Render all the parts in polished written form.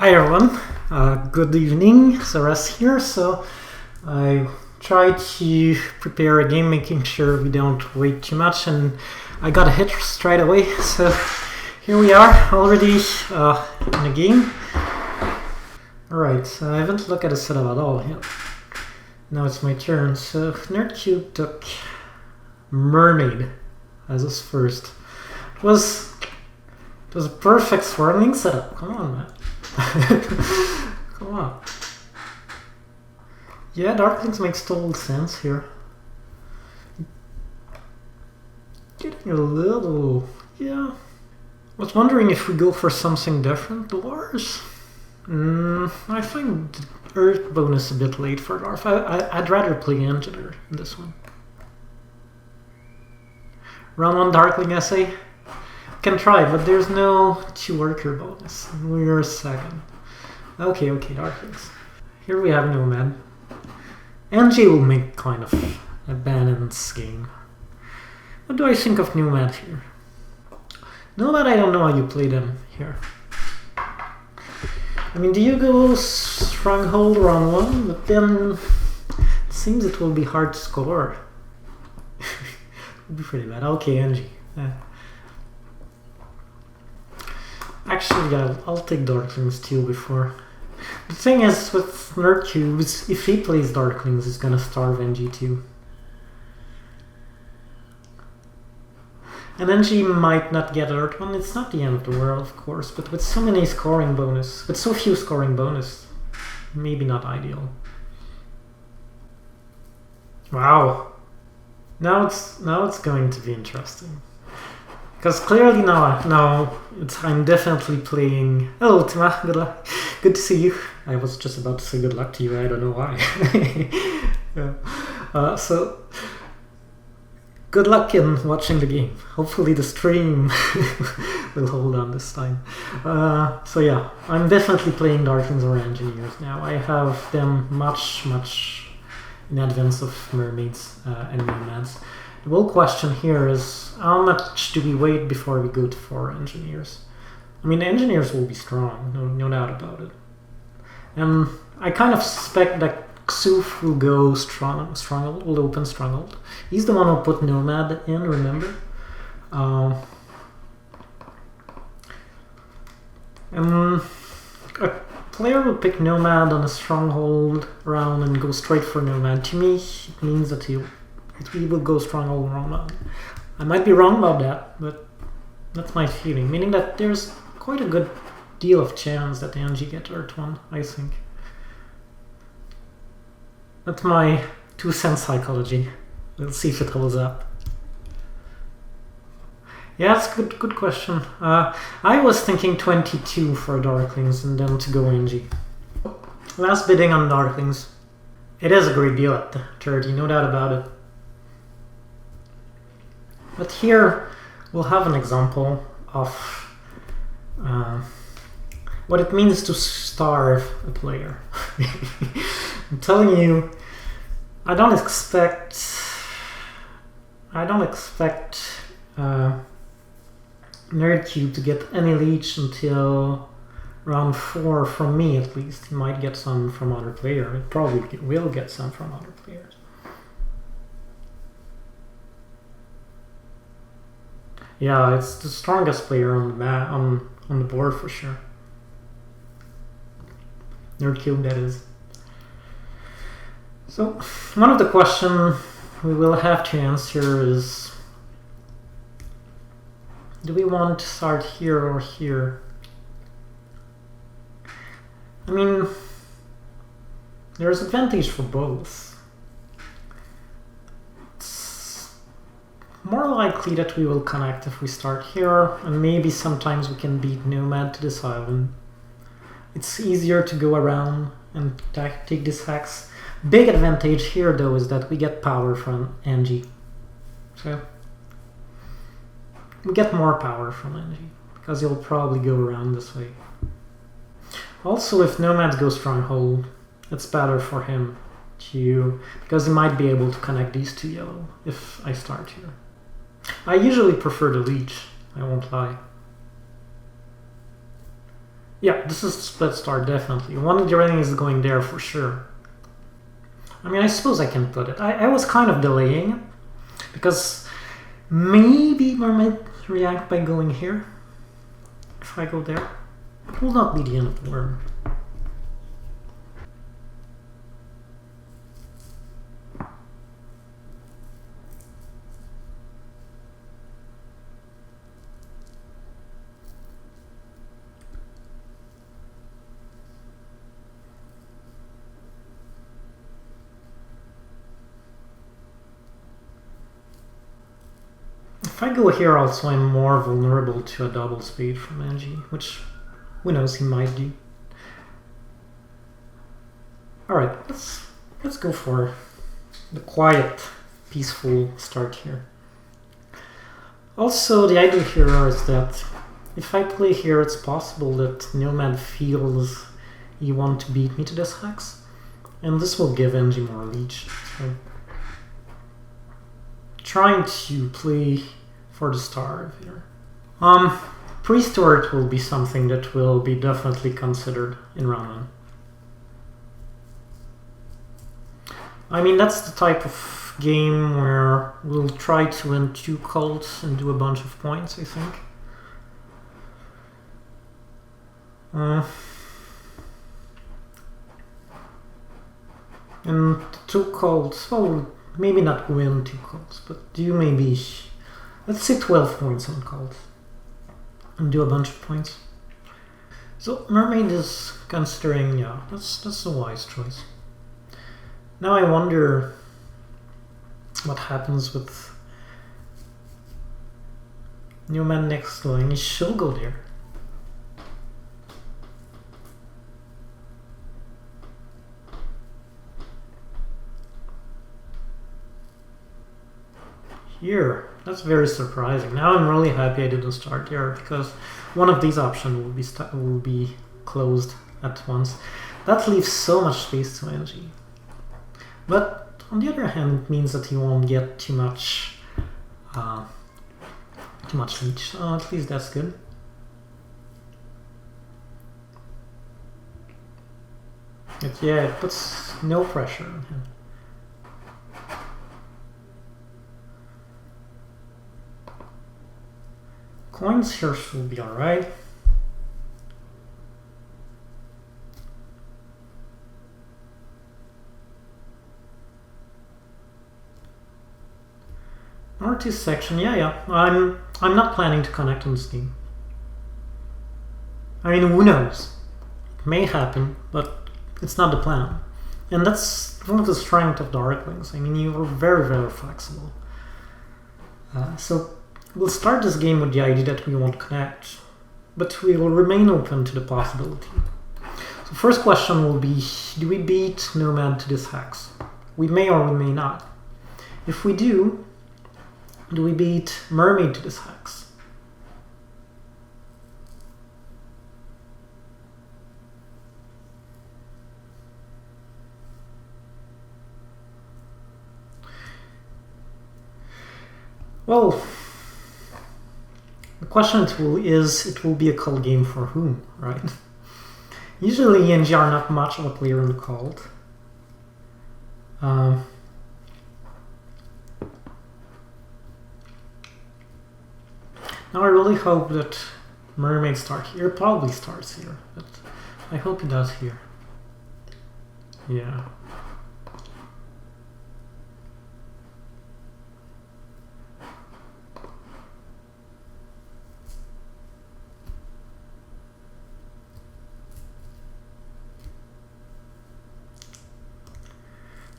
Hi everyone, good evening, Saras here. So I tried to prepare a game, making sure we don't wait too much, and I got a hit straight away. So here we are, already in a game. Alright, so I haven't looked at the setup at all yet. Now it's my turn. So Nerdcube took Mermaid as his first. It was a perfect swirling setup. Come on, man. Come on. Yeah, Darklings makes total sense here. Getting a little... yeah. Was wondering if we go for something different. Dwarves? I find the Earth bonus a bit late for Dwarf. I'd rather play Engineer in this one. Round 1 Darkling essay? Can try, but there's no 2-worker bonus. We're second. Okay, Darklings. Here we have Nomad. NG will make kind of a balanced game. What do I think of Nomad here? Nomad, I don't know how you play them here. I mean, do you go Stronghold round 1? But then it seems it will be hard to score. It will be pretty bad. Okay, NG. Actually, yeah, I'll take Darklings too before. The thing is, with Nerdcube, if he plays Darklings, he's gonna starve NG too. And NG might not get Earth one. It's not the end of the world, of course, but with so many scoring bonus, with so few scoring bonus, maybe not ideal. Wow. Now it's going to be interesting. Because clearly now I'm definitely playing... Hello, Tima, good luck. Good to see you. I was just about to say good luck to you, I don't know why. Yeah. So, good luck in watching the game. Hopefully the stream will hold on this time. So yeah, I'm definitely playing Darklings or Engineers now. I have them much in advance of Mermaids and Nomads. The whole question here is, how much do we wait before we go to 4 Engineers? I mean, the Engineers will be strong, no doubt about it. And I kind of suspect that Xuf will go Stronghold, will open Stronghold. He's the one who put Nomad in, remember? A player will pick Nomad on a Stronghold round and go straight for Nomad. To me, it means that he will go Stronghold round. I might be wrong about that, but that's my feeling. Meaning that there's quite a good deal of chance that the NG get Earth 1, I think. That's my 2-cent psychology. We'll see if it holds up. Yeah, that's a good question. I was thinking 22 for Darklings and then to go NG. Last bidding on Darklings. It is a great deal at 30, no doubt about it. But here we'll have an example of what it means to starve a player. I'm telling you, I don't expect Nerdcube to get any leech until round 4 from me, at least. He might get some from other players. It probably will get some from other players. Yeah, it's the strongest player on the board for sure. Nerdcube, that is. So, one of the questions we will have to answer is, do we want to start here or here? I mean, there's advantage for both. More likely that we will connect if we start here, and maybe sometimes we can beat Nomad to this island. It's easier to go around and take this hex. Big advantage here though is that we get power from NG. So we get more power from NG, because he'll probably go around this way. Also, if Nomads go Stronghold, it's better for him to, because he might be able to connect these two yellow if I start here. I usually prefer the leech, I won't lie. Yeah, this is split start, definitely. One drain is going there for sure. I mean, I suppose I can put it. I was kind of delaying it, because maybe Mermaid react by going here. If I go there, it will not be the end of the world. If I go here also, I'm more vulnerable to a double spade from Angie, which who knows, he might do. Alright, let's go for the quiet, peaceful start here. Also, the idea here is that if I play here, it's possible that Nomad feels he wants to beat me to this hex, and this will give Angie more leech. So, trying to play for the star here. Pre-start will be something that will be definitely considered in round 1. I mean, that's the type of game where we'll try to win 2 cults and do a bunch of points, I think. And 2 cults, well, maybe not win 2 cults, but do maybe, let's say 12 points on cults. And do a bunch of points. So Mermaid is considering, yeah, that's a wise choice. Now I wonder what happens with Nomad next going. He should go there. Here. That's very surprising. Now I'm really happy I didn't start here, because one of these options will be closed at once. That leaves so much space to Angie. But on the other hand, it means that he won't get too much leech. So at least that's good. But yeah, it puts no pressure on him. Coins here should be alright. R2 section, yeah. I'm not planning to connect on this game. I mean, who knows? It may happen, but it's not the plan. And that's one of the strengths of Darklings. I mean, you are very, very flexible. So we'll start this game with the idea that we won't connect, but we will remain open to the possibility. So first question will be, do we beat Nomad to this hex? We may or we may not. If we do we beat Mermaid to this hex? Well, the question is, it will be a cult game for whom, right? Usually ENG are not much of a player in the cult. Now I really hope that Mermaid starts here. Probably starts here, but I hope he does here. Yeah.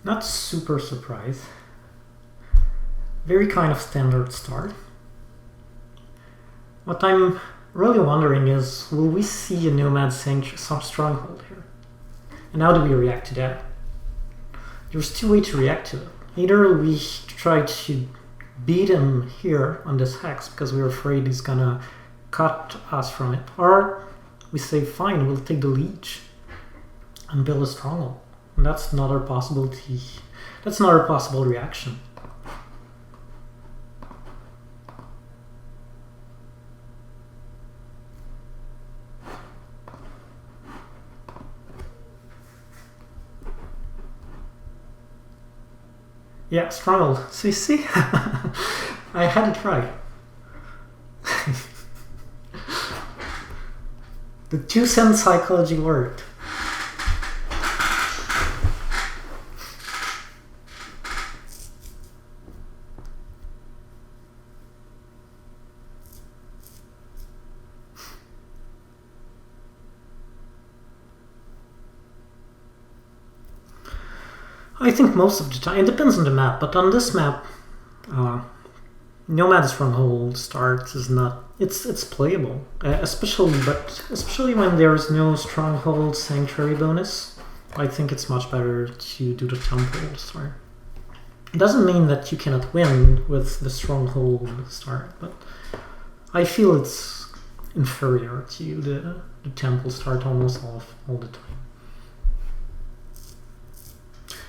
Not super surprised. Very kind of standard start. What I'm really wondering is, will we see a Nomad some stronghold here? And how do we react to that? There's two ways to react to it. Either we try to beat him here on this hex because we're afraid he's gonna cut us from it, or we say, fine, we'll take the leech and build a stronghold. And that's another possibility. That's another possible reaction. Yeah, struggled. So you see, I had to try. The 2-cent psychology worked. I think most of the time, it depends on the map, but on this map, Nomad Stronghold start is not. It's playable, especially when there is no Stronghold Sanctuary bonus. I think it's much better to do the Temple start. It doesn't mean that you cannot win with the Stronghold start, but I feel it's inferior to the Temple start almost all the time.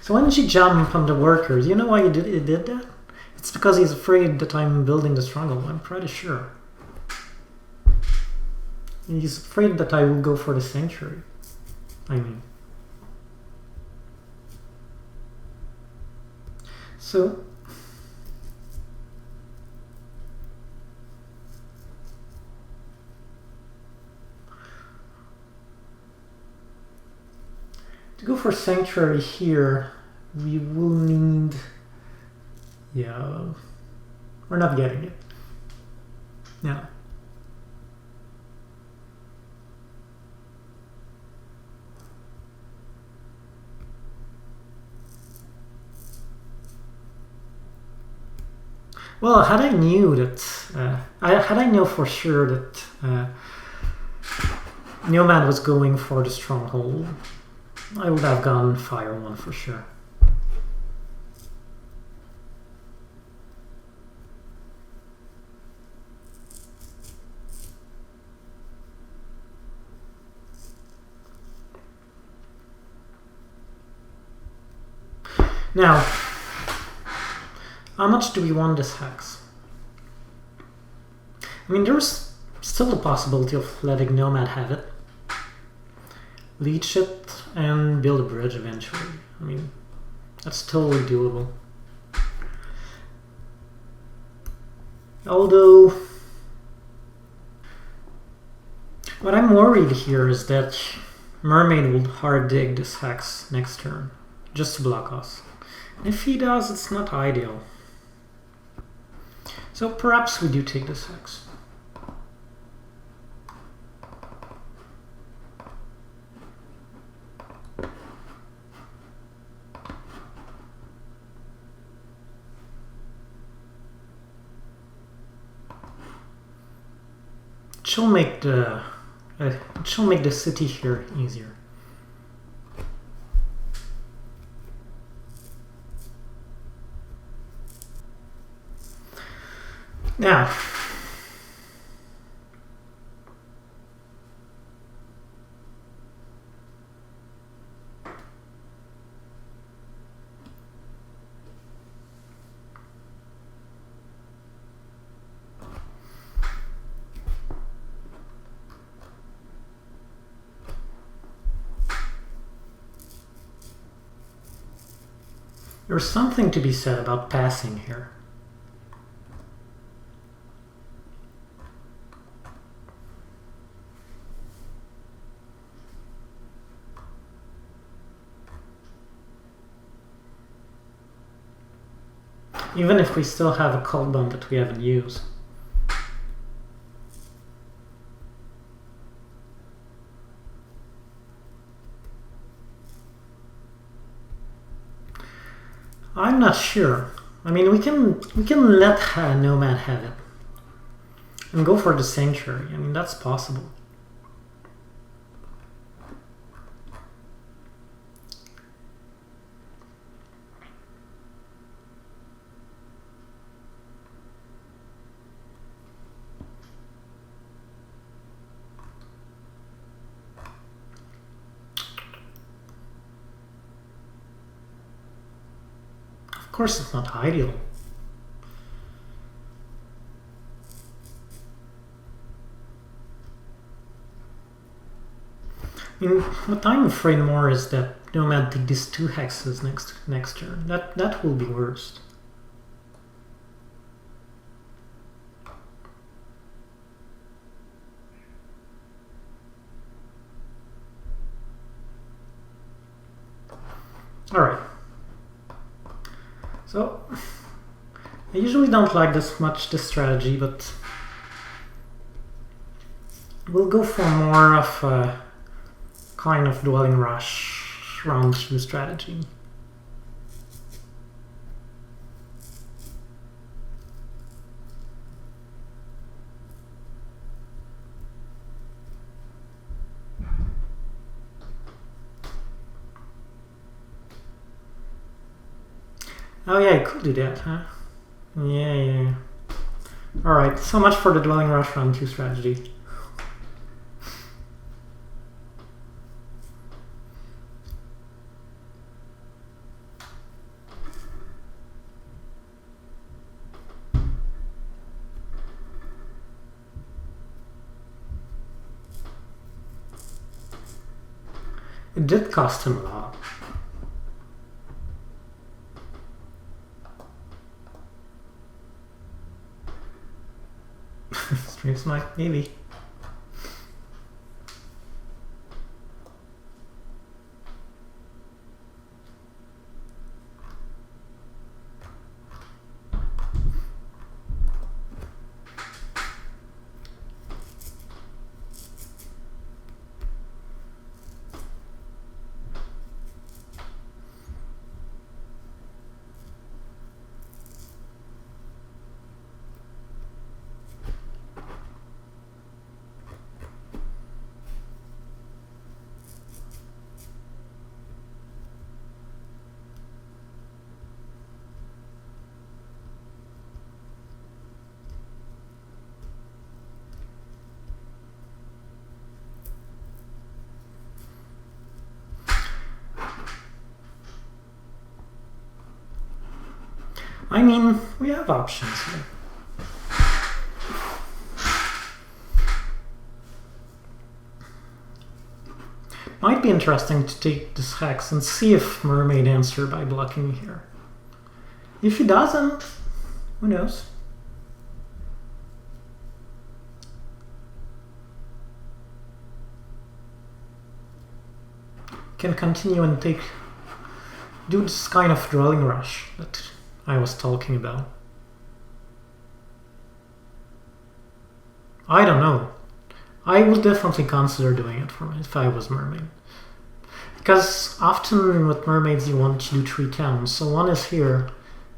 So why didn't you jump on the workers? You know why he did that? It's because he's afraid that I'm building the Stronghold. I'm pretty sure. He's afraid that I will go for the Sanctuary. I mean. So... to go for Sanctuary here, we will need... yeah, we're not getting it. No. Well, had I knew that, had I know for sure that Nomad was going for the Stronghold, I would have gone Fire 1 for sure. Now, how much do we want this hex? I mean, there's still the possibility of letting Nomad have it, leech it, and build a bridge eventually. I mean, that's totally doable. Although, what I'm worried here is that Mermaid will hard dig this hex next turn, just to block us. If he does, it's not ideal. So perhaps we do take this hex. It shall make the city here easier. Now, there's something to be said about passing here. Even if we still have a cold bomb that we haven't used. I'm not sure. I mean, we can let Nomad have it and go for the Sanctuary. I mean, that's possible. Of course, it's not ideal. I mean, what I'm afraid more is that nomad take these 2 hexes next turn. That will be worst. Alright. So I usually don't like this strategy, but we'll go for more of a kind of dwelling rush round 2 strategy. Oh yeah, I could do that, huh? Yeah. Alright, so much for the dwelling rush round 2 strategy. It did cost him a lot. Stream Smite, maybe. I mean, we have options here. Might be interesting to take this hex and see if Mermaid answer by blocking here. If he doesn't, who knows? Can continue and do this kind of dwelling rush that I was talking about. I don't know. I would definitely consider doing it if I was Mermaid. Because often with Mermaids you want to do 3 towns, so one is here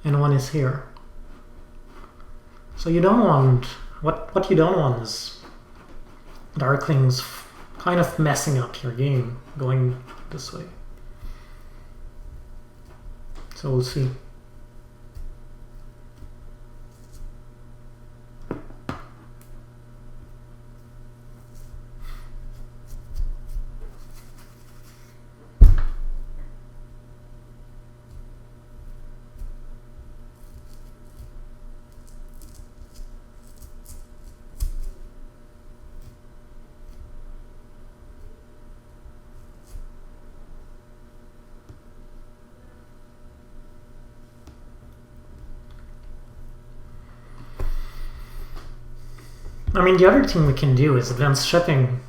and one is here. So you don't want... What you don't want is Darklings kind of messing up your game, going this way. So we'll see. I mean, the other thing we can do is advance shipping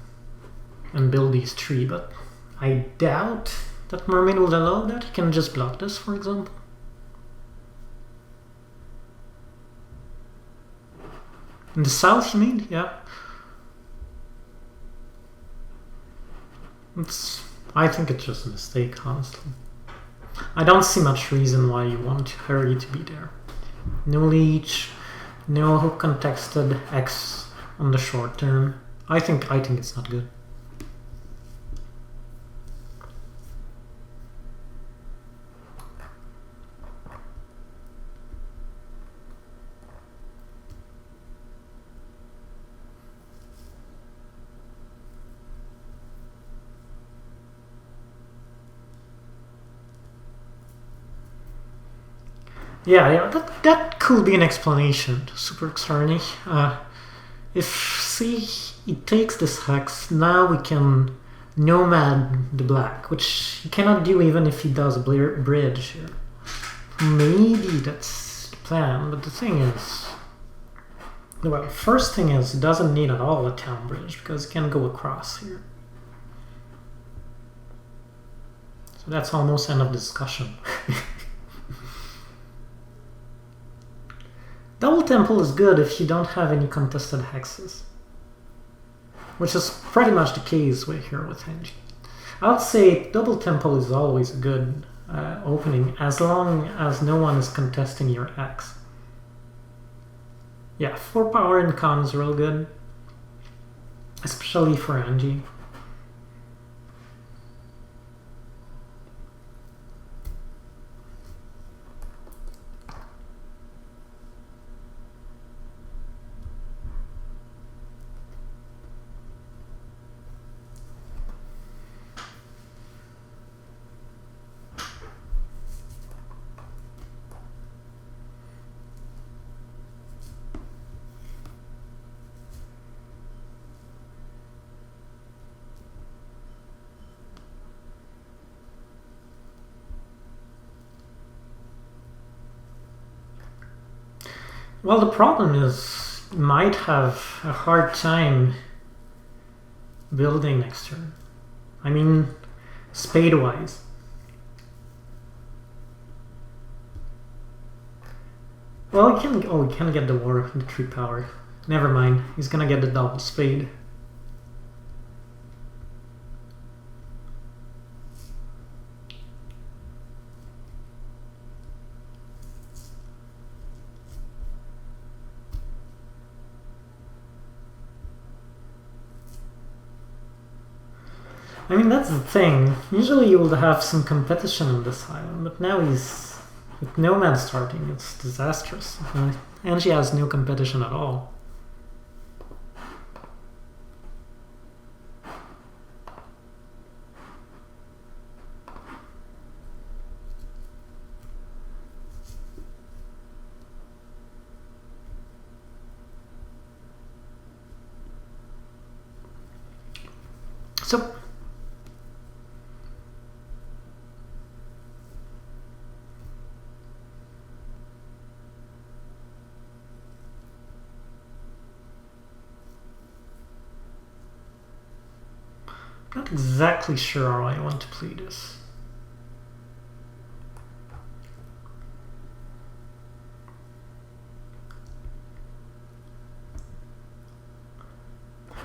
and build these 3, but I doubt that Mermaid will allow that. He can just block this, for example. In the south, you mean? Yeah. I think it's just a mistake, honestly. I don't see much reason why you want Harry to be there. No leech, no hook contested X on the short term. I think it's not good. Yeah, that could be an explanation to Super Xarny. If, see, he takes this hex, now we can nomad the black, which he cannot do even if he does a bridge here. Maybe that's the plan, but the thing is... Well, first thing is, it doesn't need at all a town bridge, because it can go across here. So that's almost end of discussion. Double temple is good if you don't have any contested hexes. Which is pretty much the case here with Henji. I would say double temple is always a good opening, as long as no one is contesting your hex. Yeah, 4 power in con is real good. Especially for Angie. Well, the problem is, you might have a hard time building next turn. I mean, spade-wise. Well, he can. Oh, he can get the war, the 3 power. Never mind. He's gonna get the double spade. I mean, that's the thing. Usually you will have some competition on this island, but now he's... With Nomad starting, it's disastrous. And she has no competition at all. So... Not exactly sure how I want to play this.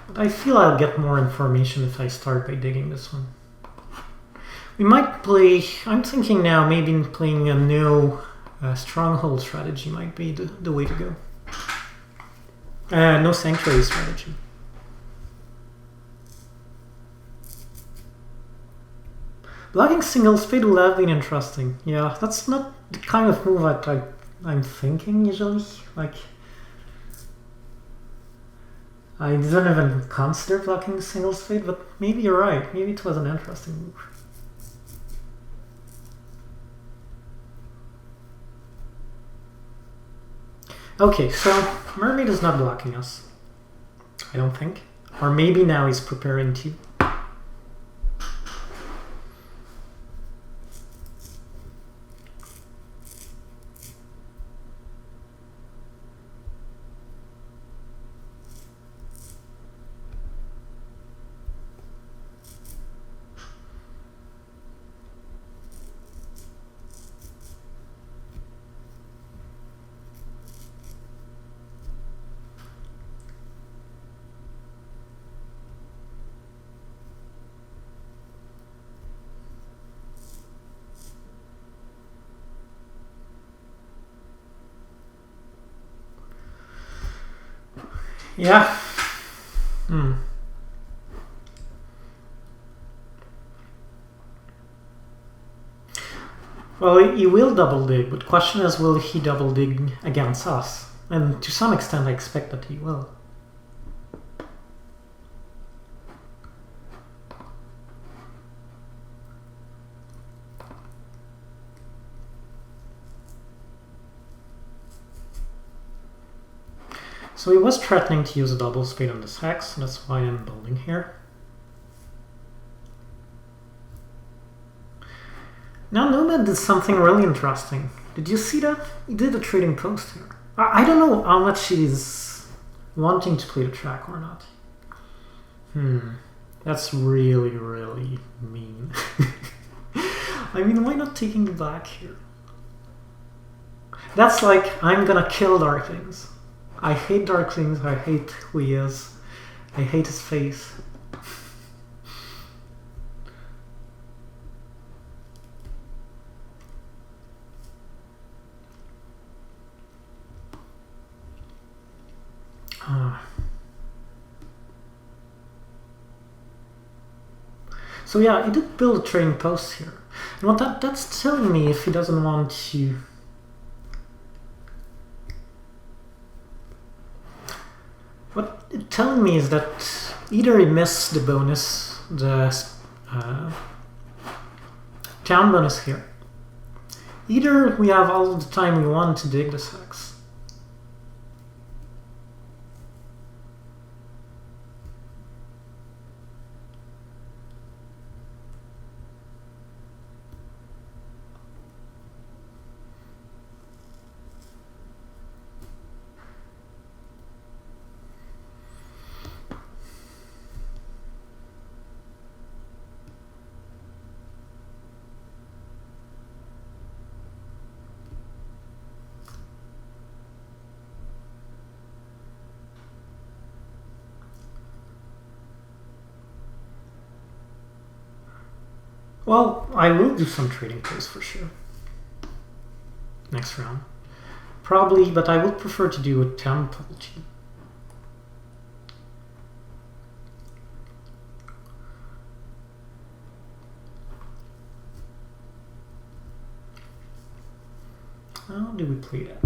But I feel I'll get more information if I start by digging this one. We might play... I'm thinking now maybe playing a no stronghold strategy might be the way to go. No sanctuary strategy. Blocking single spade will have been interesting. Yeah, that's not the kind of move I'm thinking usually. Like, I didn't even consider blocking single spade, but maybe you're right. Maybe it was an interesting move. Okay, so Mermaid is not blocking us. I don't think. Or maybe now he's preparing to. Yeah. Well, he will double dig, but the question is, will he double dig against us? And to some extent, I expect that he will. So he was threatening to use a double spade on this hex, so that's why I'm building here. Now Nomad did something really interesting. Did you see that? He did a trading post here. I don't know how much he's wanting to play the track or not. That's really, really mean. I mean, why not taking the black here? That's like, I'm gonna kill Darklings. I hate Darklings, I hate who he is. I hate his face. So yeah, he did build a trading post here. And what that's telling me, if he doesn't want to... What it's telling me is that either he missed the bonus, the town bonus here. Either we have all the time we want to dig this hex. Well, I will do some trading posts for sure. Next round. Probably, but I would prefer to do a temple team. How do we play that?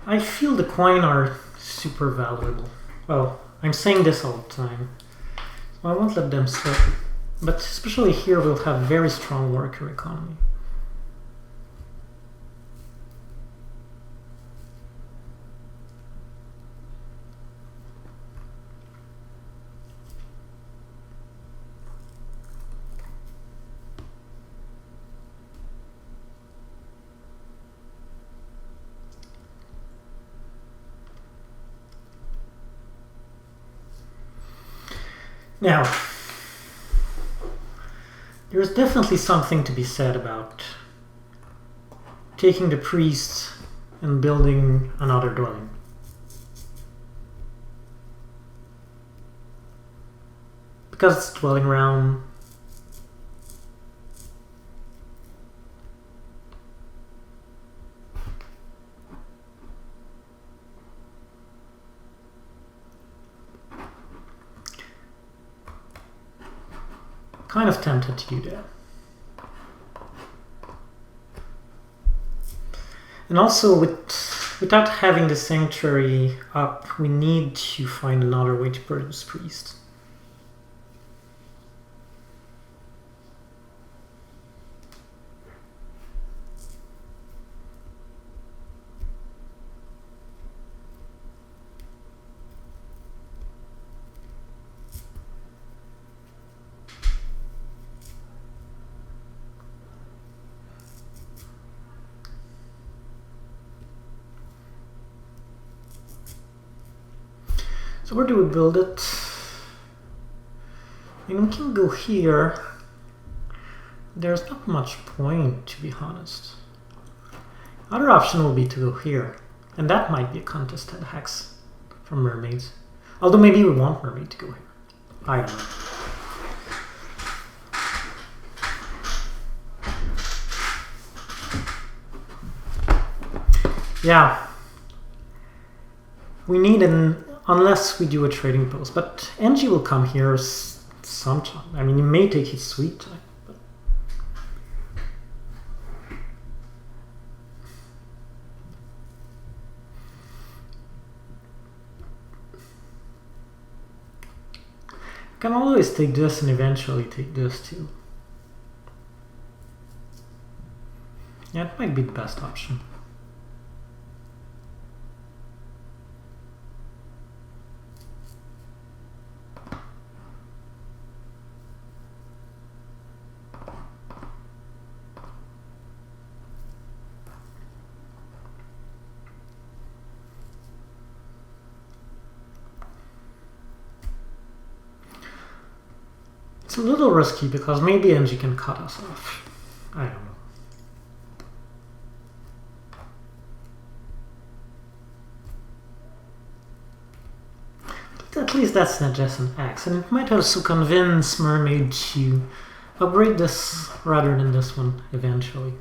I feel the coin are super valuable. Well, I'm saying this all the time, so I won't let them slip. But especially here, we'll have very strong worker economy. Now, there's definitely something to be said about taking the priest and building another dwelling. Because it's a dwelling realm. Kind of tempted to do that. And also, without having the sanctuary up, we need to find another way to produce priests. So where do we build it? I mean, we can go here. There's not much point, to be honest. Other option will be to go here. And that might be a contested hex from mermaids. Although maybe we want mermaid to go here. I don't know. Yeah. We need an... Unless we do a trading post. But NG will come here sometime. I mean, he may take his sweet time. But... I can always take this and eventually take this too. Yeah, Yeah, it might be the best option. It's a little risky because maybe NG can cut us off. I don't know. At least that's not just an X, and it might also convince Mermaid to upgrade this rather than this one eventually.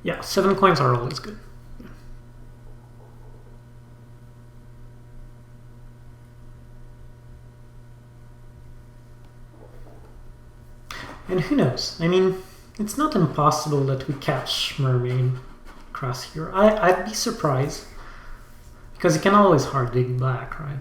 Yeah, 7 coins are always good. And who knows? I mean, it's not impossible that we catch Mermaid across here. I'd be surprised. Because you can always hard dig back, right?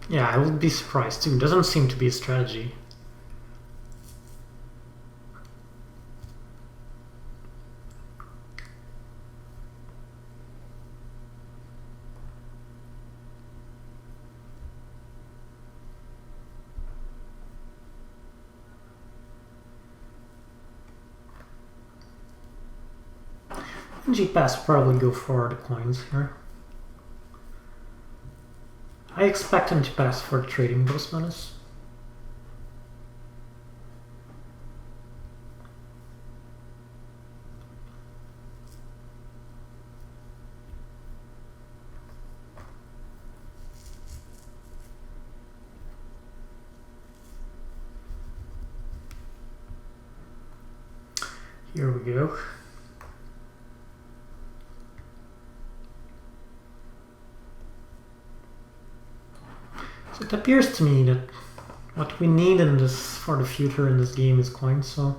Yeah, I would be surprised too. Doesn't seem to be a strategy. G-Pass probably go for the coins here. I expect him to pass for trading those bonus. Here we go. So it appears to me that what we need in this for the future in this game is coins, so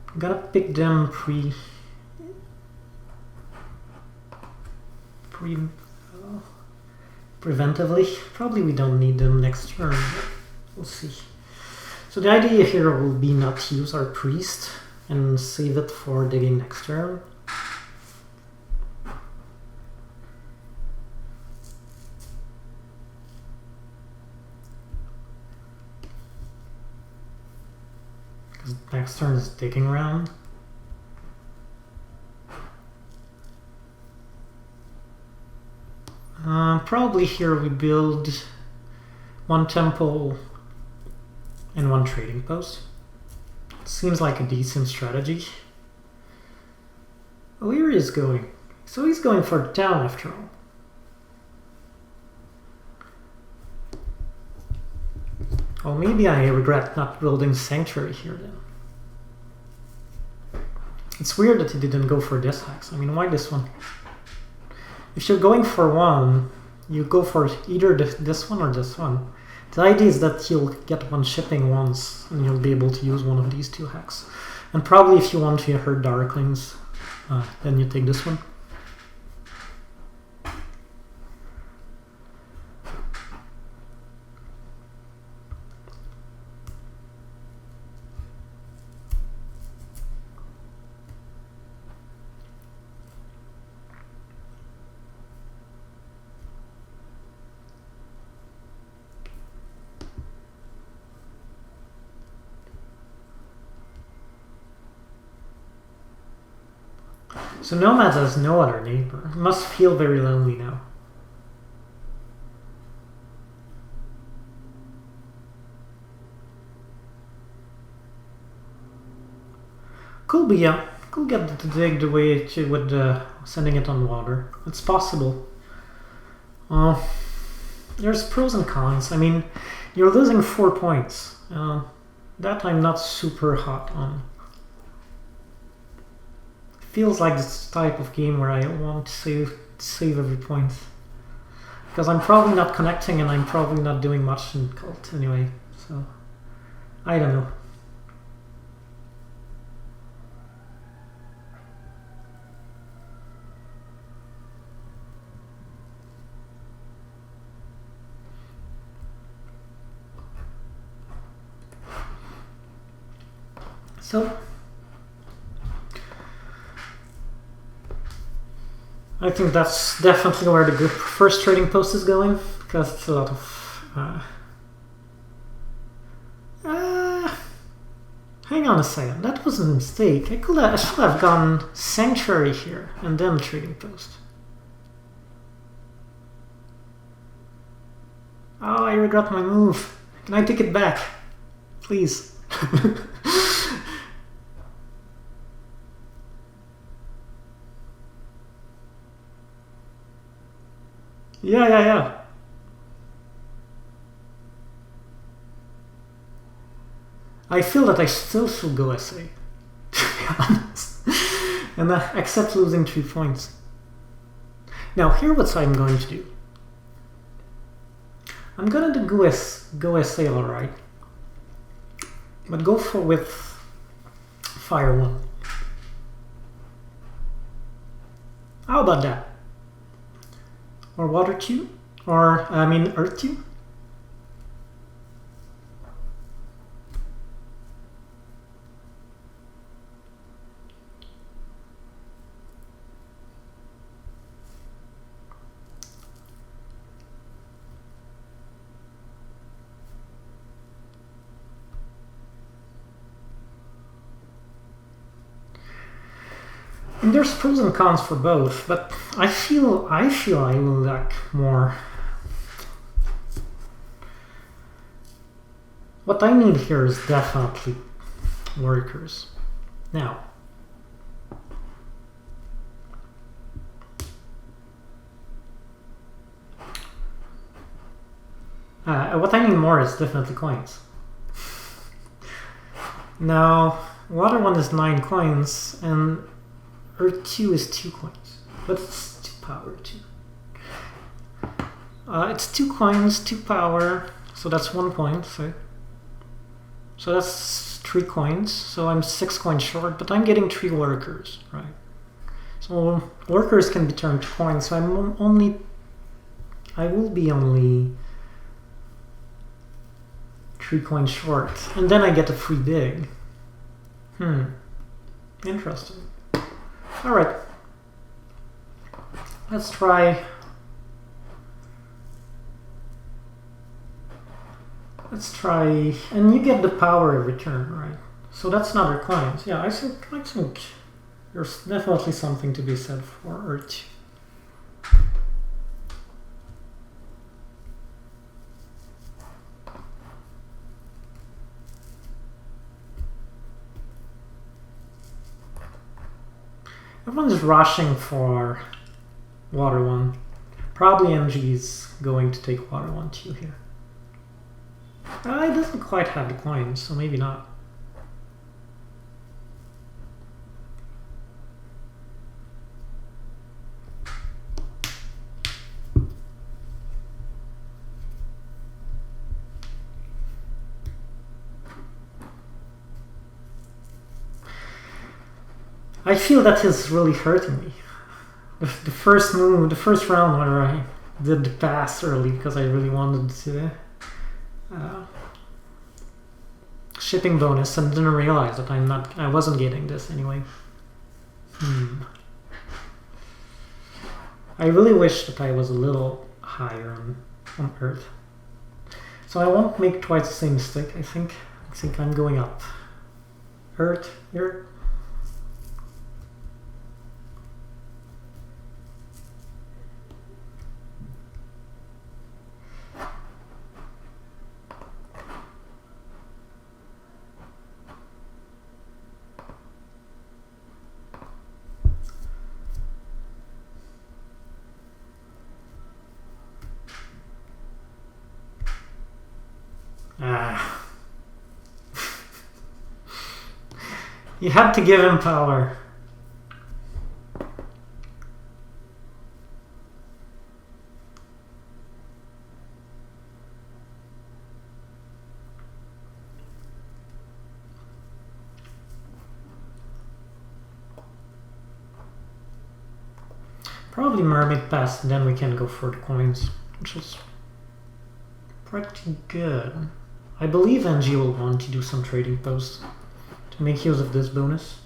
I'm gonna pick them preventively. Probably we don't need them next turn, but we'll see. So the idea here will be not to use our priest and save it for digging next turn. Because next turn is digging round. Probably here we build one temple and one trading post. Seems like a decent strategy. Where is going? So he's going for the town after all. Well, maybe I regret not building Sanctuary here then. It's weird that he didn't go for this hex. I mean, why this one? If you're going for one, you go for either this one or this one. The idea is that you'll get one shipping once and you'll be able to use one of these two hacks. And probably if you want to hurt Darklings, then you take this one. So Nomads has no other neighbor. Must feel very lonely now. Could be, yeah. Could get to dig the way it would sending it on water. It's possible. There's pros and cons. I mean, you're losing 4 points. That I'm not super hot on. Feels like this type of game where I want to save every point. Because I'm probably not connecting and I'm probably not doing much in Cult anyway. So, I don't know. So, I think that's definitely where the first trading post is going, because it's a lot of... hang on a second, that was a mistake. I should have gone Sanctuary here, and then trading post. Oh, I regret my move. Can I take it back? Please. Yeah. I feel that I still should go SA, to be honest. And accept losing 3 points. Now, here what I'm going to do. I'm gonna do go SA alright. But go with Fire 1. How about that? Or Water 2? Or, I mean, Earth 2? And there's pros and cons for both, but I feel I will like more. What I need here is definitely workers. Now, what I need more is definitely coins. Now, Water 1 is 9 coins, and Earth 2 is 2 coins, but it's 2 power 2. It's 2 coins, 2 power, so that's 1 point. So that's 3 coins, so I'm 6 coins short, but I'm getting 3 workers, right? So workers can be turned to coins, so I will be only 3 coins short, and then I get a free dig. Interesting. Alright, let's try. And you get the power every turn, right? So that's another coins. Yeah, I think there's definitely something to be said for Earth. Everyone's rushing for Water 1. Probably MG's going to take Water 1 too here. It doesn't quite have the coins, so maybe not. I feel that is really hurting me. The first move, the first round where I did the pass early because I really wanted to shipping bonus and didn't realize that I wasn't getting this anyway. I really wish that I was a little higher on Earth. So I won't make twice the same mistake, I think. I think I'm going up. Earth, here. You had to give him power. Probably mermaid pass, and then we can go for the coins, which is pretty good. I believe NG will want to do some trading posts to make use of this bonus.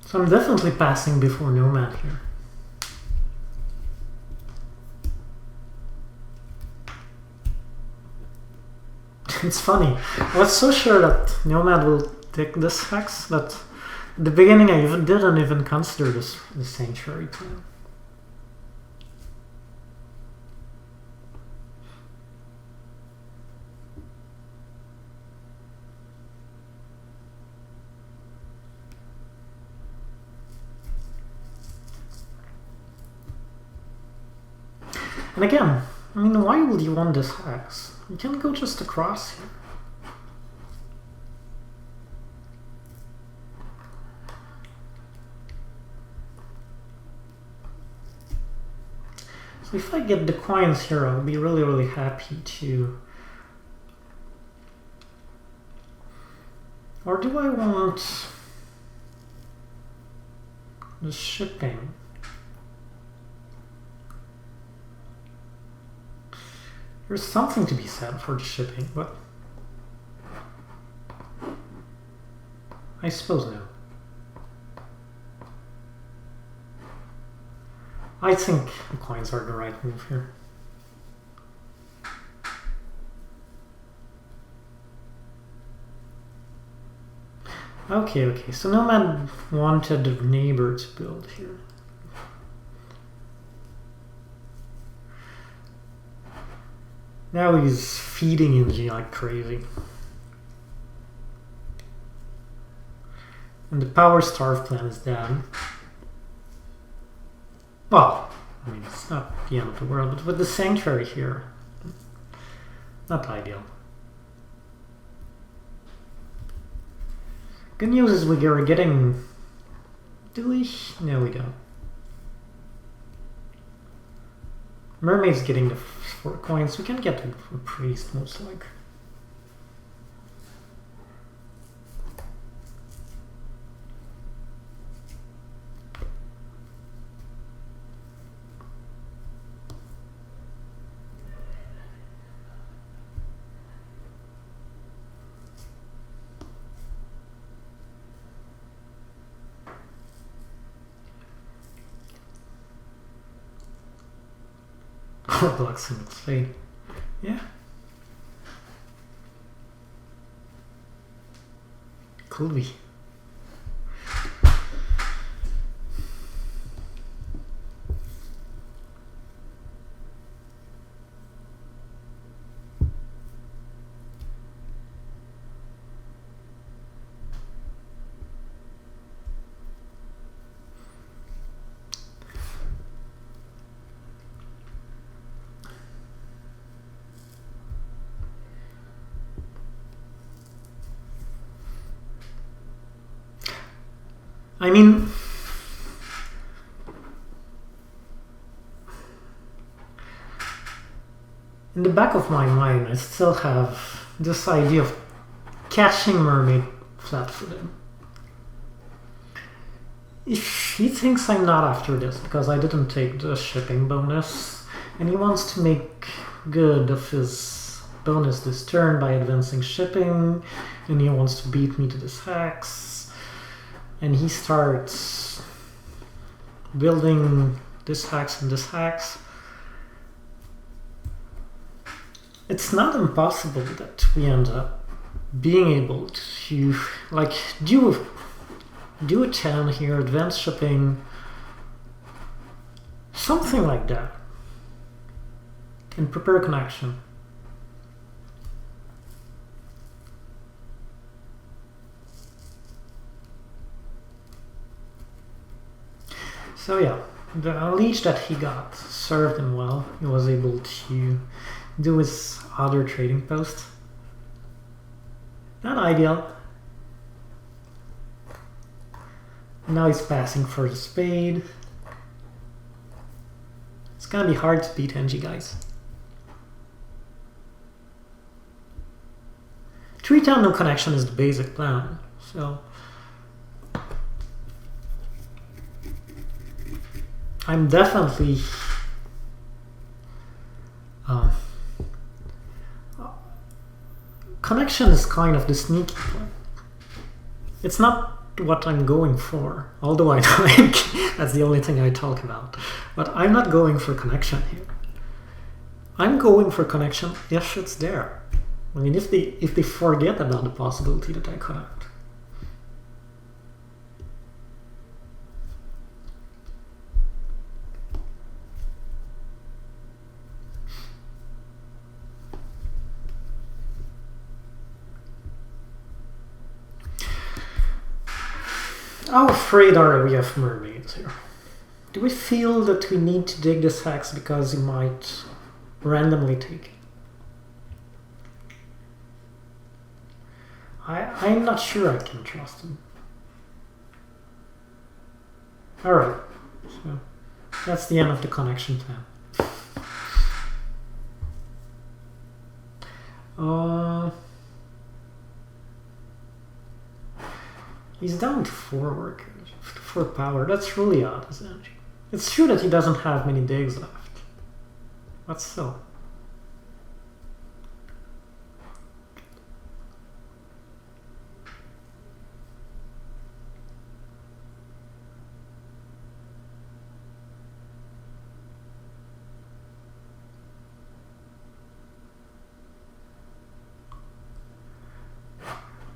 So I'm definitely passing before Nomad here. It's funny. I was so sure that Nomad will take this hex that at the beginning I didn't even consider the Sanctuary plan. And again, I mean, why would you want this hex? You can go just across here. So if I get the coins here, I'll be really, really happy to... Or do I want the shipping? There's something to be said for the shipping, but I suppose no. I think the coins are the right move here. Okay, so Nomad wanted the neighbor to build here. Now he's feeding energy like crazy. And the power starve plan is dead. Well, I mean, it's not the end of the world, but with the Sanctuary here, not ideal. Good news is we are getting... Do we? No, we don't. Mermaid's getting the 4 coins. We can get a priest, most likely. Blocks in its fate. Yeah. Could be. I mean, in the back of my mind, I still have this idea of catching Mermaid flat-footed. If he thinks I'm not after this because I didn't take the shipping bonus, and he wants to make good of his bonus this turn by advancing shipping, and he wants to beat me to this hex, and he starts building this hex and this hex, it's not impossible that we end up being able to like do a 10 here, advanced shipping, something like that, and prepare connection. So yeah, the leech that he got served him well. He was able to do his other trading post. Not ideal. Now he's passing for the spade. It's gonna be hard to beat NG, guys. 3-town no connection is the basic plan, so I'm definitely connection is kind of the sneaky plan. It's not what I'm going for, although I think that's the only thing I talk about. But I'm not going for connection here. I'm going for connection if it's there. I mean, if they forget about the possibility that I connect. How afraid are we of mermaids here? Do we feel that we need to dig this hex because he might randomly take it? I'm not sure I can trust him. Alright, so that's the end of the connection plan. He's down to 4 workers, 4 power. That's really odd, isn't it? It's true that he doesn't have many digs left, but still.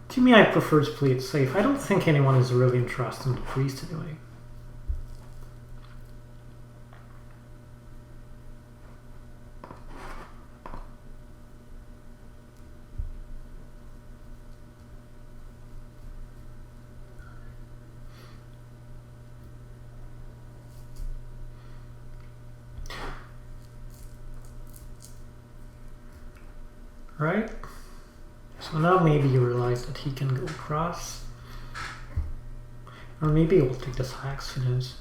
To me, I prefer to play it safe. I don't think anyone is really interested in the priest anyway. Right? So now maybe you realize that he can go across. Or maybe he'll take this hex, who knows.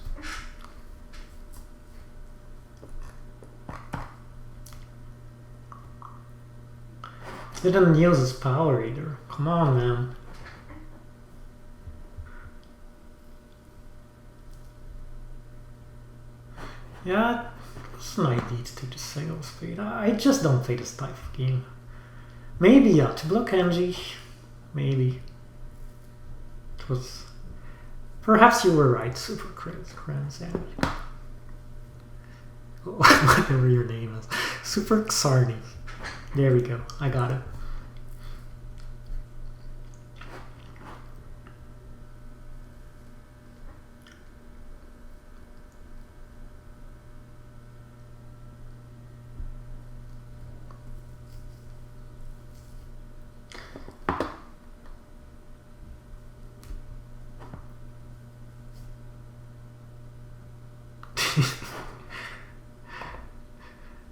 Didn't use his power either. Come on, man. Yeah, it's an idea to take the single speed. I just don't play this type of game. Maybe, yeah, to block NG, maybe. It was... Perhaps you were right, Super Kranz, whatever your name is. Super Xarni. There we go, I got it.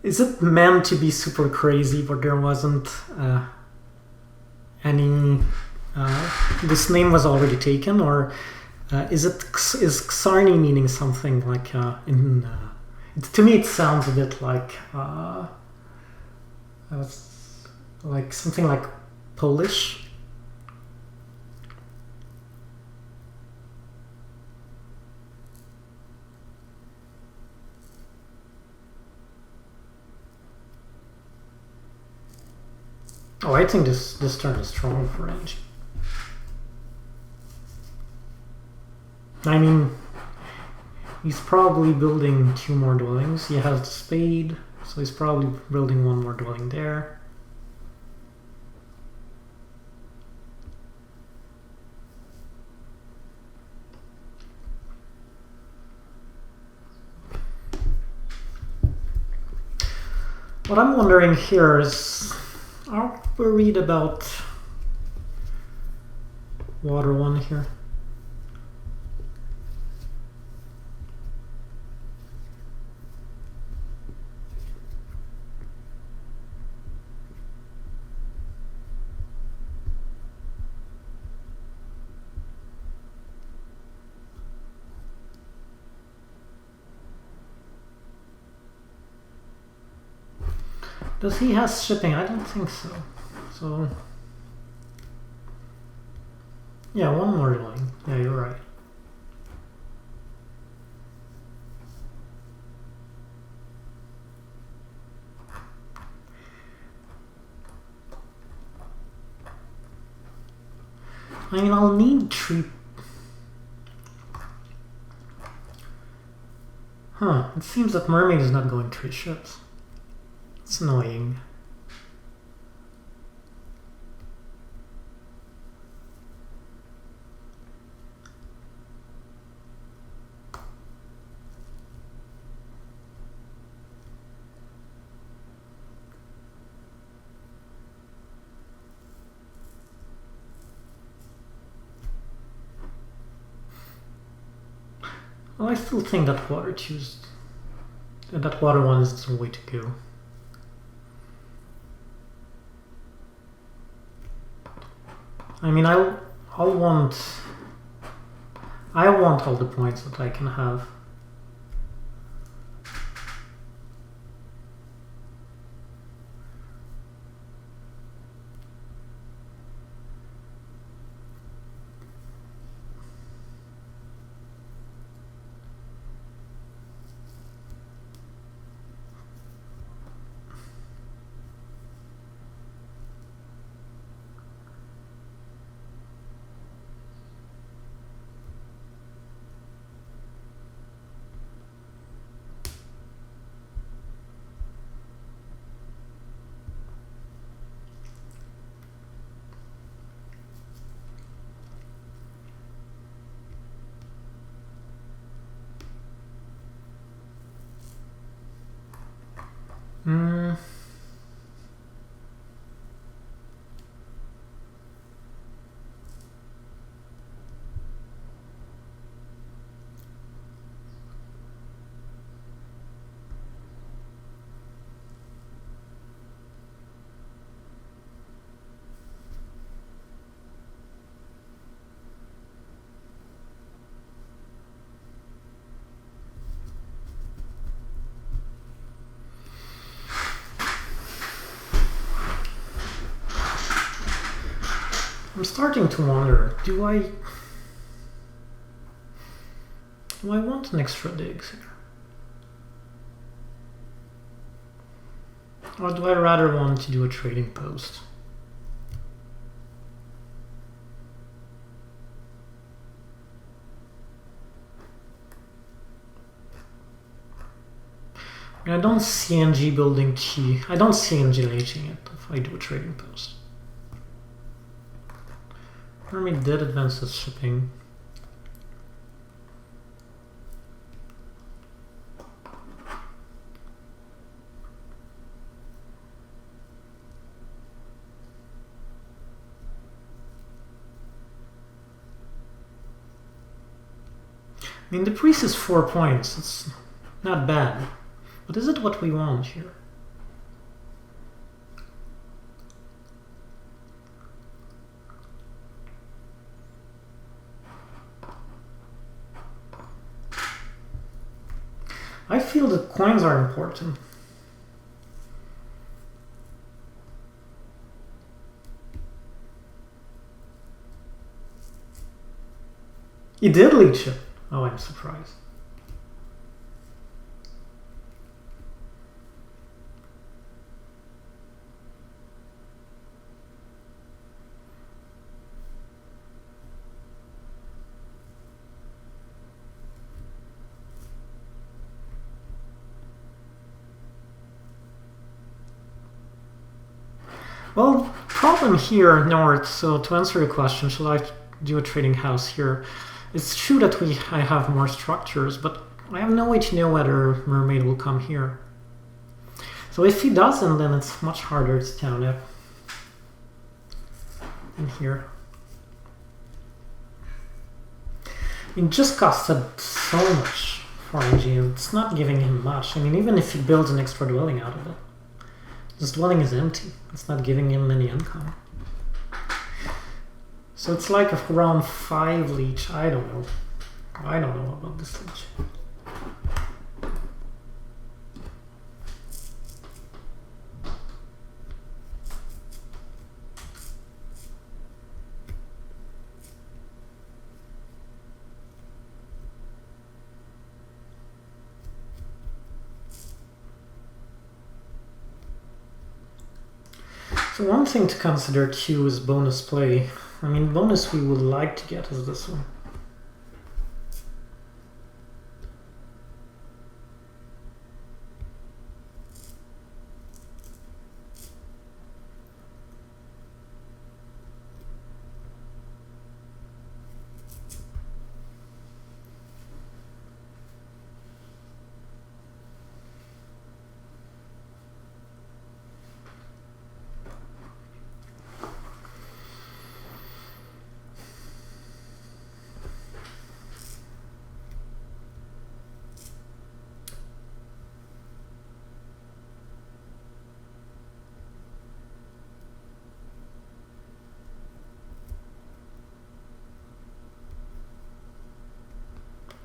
Is it meant to be super crazy, but there wasn't any... this name was already taken, or Is Xarni meaning something like to me it sounds a bit like something like Polish. Oh, I think this turn is strong for range. I mean, he's probably building 2 more dwellings. He has the spade, so he's probably building 1 more dwelling there. What I'm wondering here is, are we worried about water 1 here? Does he have shipping? I don't think so. So yeah, 1 more dwelling. Yeah, you're right. I mean, I'll need 3. Huh, it seems that Mermaid is not going 3 ships. It's annoying. Well, I still think that water that water 1 is the way to go. I mean, I want all the points that I can have. I'm starting to wonder, do I want an extra digs here? Or do I rather want to do a trading post? I mean, I don't see NG building T. I don't see NG lating it if I do a trading post. Army did advance its shipping. I mean, the priest is 4 points. It's not bad. But is it what we want here? I feel that coins are important. He did leech it. Oh, I'm surprised. Well, problem here, North, so to answer your question, should I do a trading house here? It's true that I have more structures, but I have no way to know whether Mermaid will come here. So if he doesn't, then it's much harder to count it in here. It just costed so much for NG, it's not giving him much. I mean, even if he builds an extra dwelling out of it, this dwelling is empty. It's not giving him any income. So it's like around 5 leech. I don't know. I don't know about this leech. So one thing to consider too is bonus play. I mean, bonus we would like to get is this one.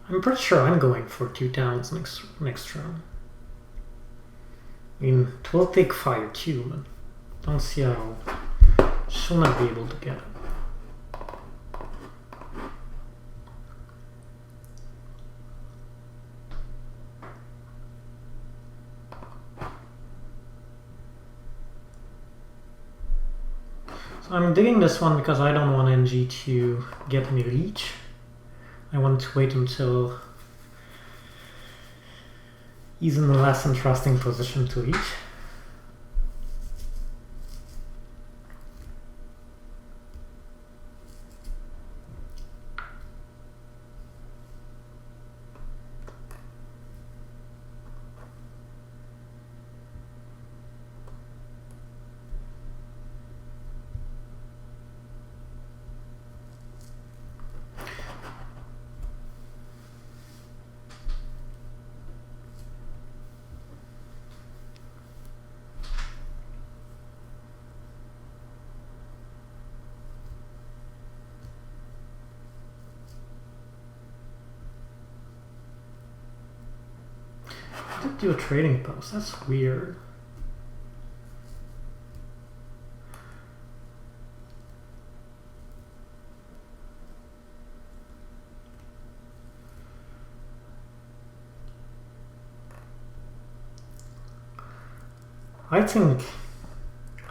I'm pretty sure I'm going for 2 towns next round. I mean, it will take fire too, but don't see how she'll not be able to get it. So I'm digging this one because I don't want NG to get any leech. I want to wait until he's in a less interesting position to reach. Do a trading post. That's weird. I think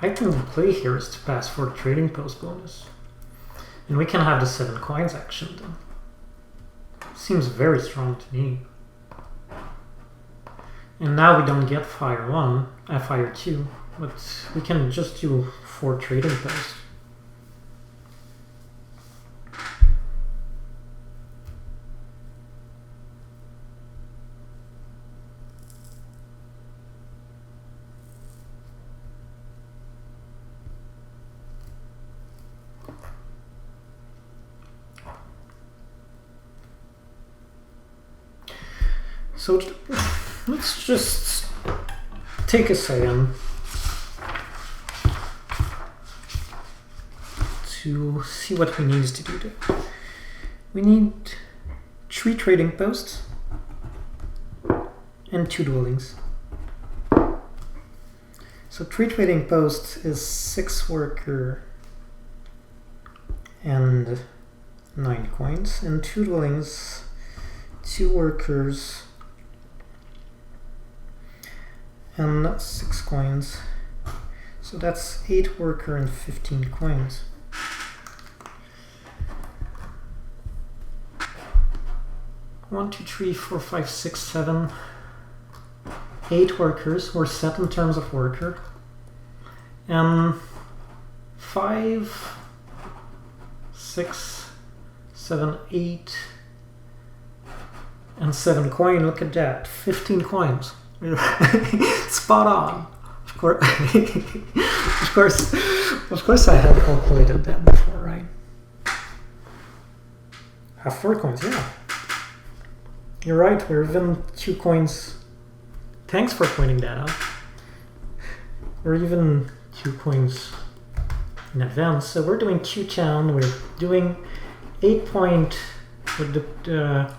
the play here is to pass for the trading post bonus, and we can have the 7 coins action then. Seems very strong to me. And now we don't get fire 1, fire 2, but we can just do 4 trading posts. So let's just take a second to see what we need to do there. We need 3 trading posts, and and 2 dwellings. So 3 trading posts is 6 worker and 9 coins, and 2 dwellings, 2 workers and 6 coins. So that's 8 worker and 15 coins. One, two, three, four, five, 6, 7, 8 workers. We're set in terms of worker. And 5, 6, 7, 8, and 7 coin. Look at that, 15 coins. Spot on. Of course, of course, I had calculated that before, right? Have 4 coins, yeah. You're right. We're even 2 coins. Thanks for pointing that out. We're even 2 coins in advance. So we're doing 2 town. We're doing 8 point with the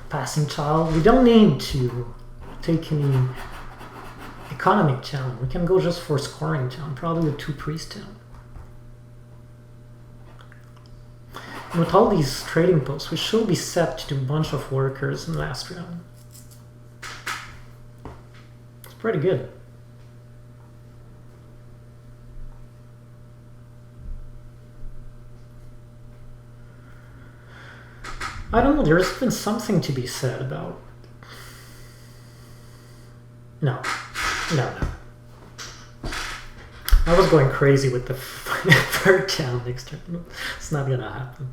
passing tile. We don't need to take any economic town. We can go just for scoring town, probably with 2 priest town. And with all these trading posts, we should be set to do a bunch of workers in the last round. It's pretty good. I don't know, there's been something to be said about... No. I was going crazy with the 3rd town next turn. It's not gonna happen.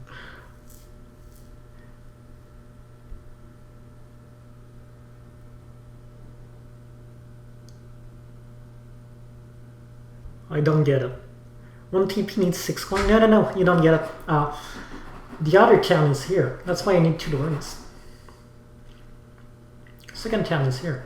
I don't get it. 1 TP needs 6 coin. No, you don't get it. The other town is here. That's why I need 2 dwellings. 2nd town is here.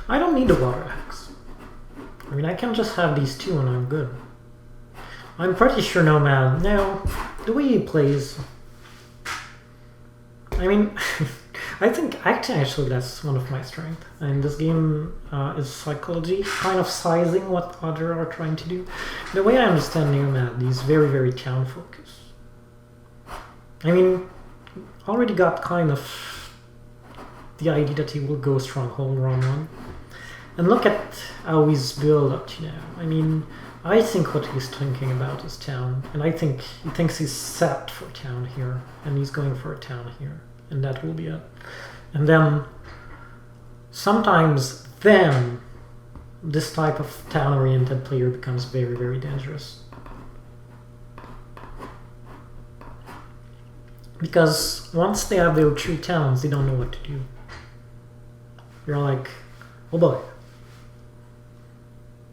I don't need the water axe. I mean, I can just have these 2 and I'm good. I'm pretty sure Nomad. No, the way he plays. I mean, I think actually that's one of my strengths. And this game is psychology, kind of sizing what others are trying to do. The way I understand Nomad, he's very, very town focused. I mean, already got kind of the idea that he will go stronghold round 1. And look at how he's built up to now. I mean, I think what he's thinking about is town, and I think he thinks he's set for town here, and he's going for a town here, and that will be it. And then, sometimes then, this type of town-oriented player becomes very, very dangerous. Because once they have their 3 towns, they don't know what to do. You're like, oh boy.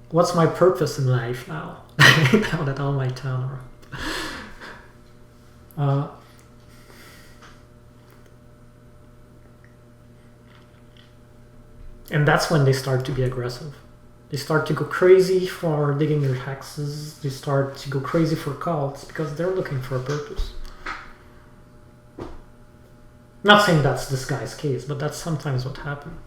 What's my purpose in life now? Now that all my town are up. And that's when they start to be aggressive. They start to go crazy for digging their hexes. They start to go crazy for cults because they're looking for a purpose. Not saying that's this guy's case, but that's sometimes what happens.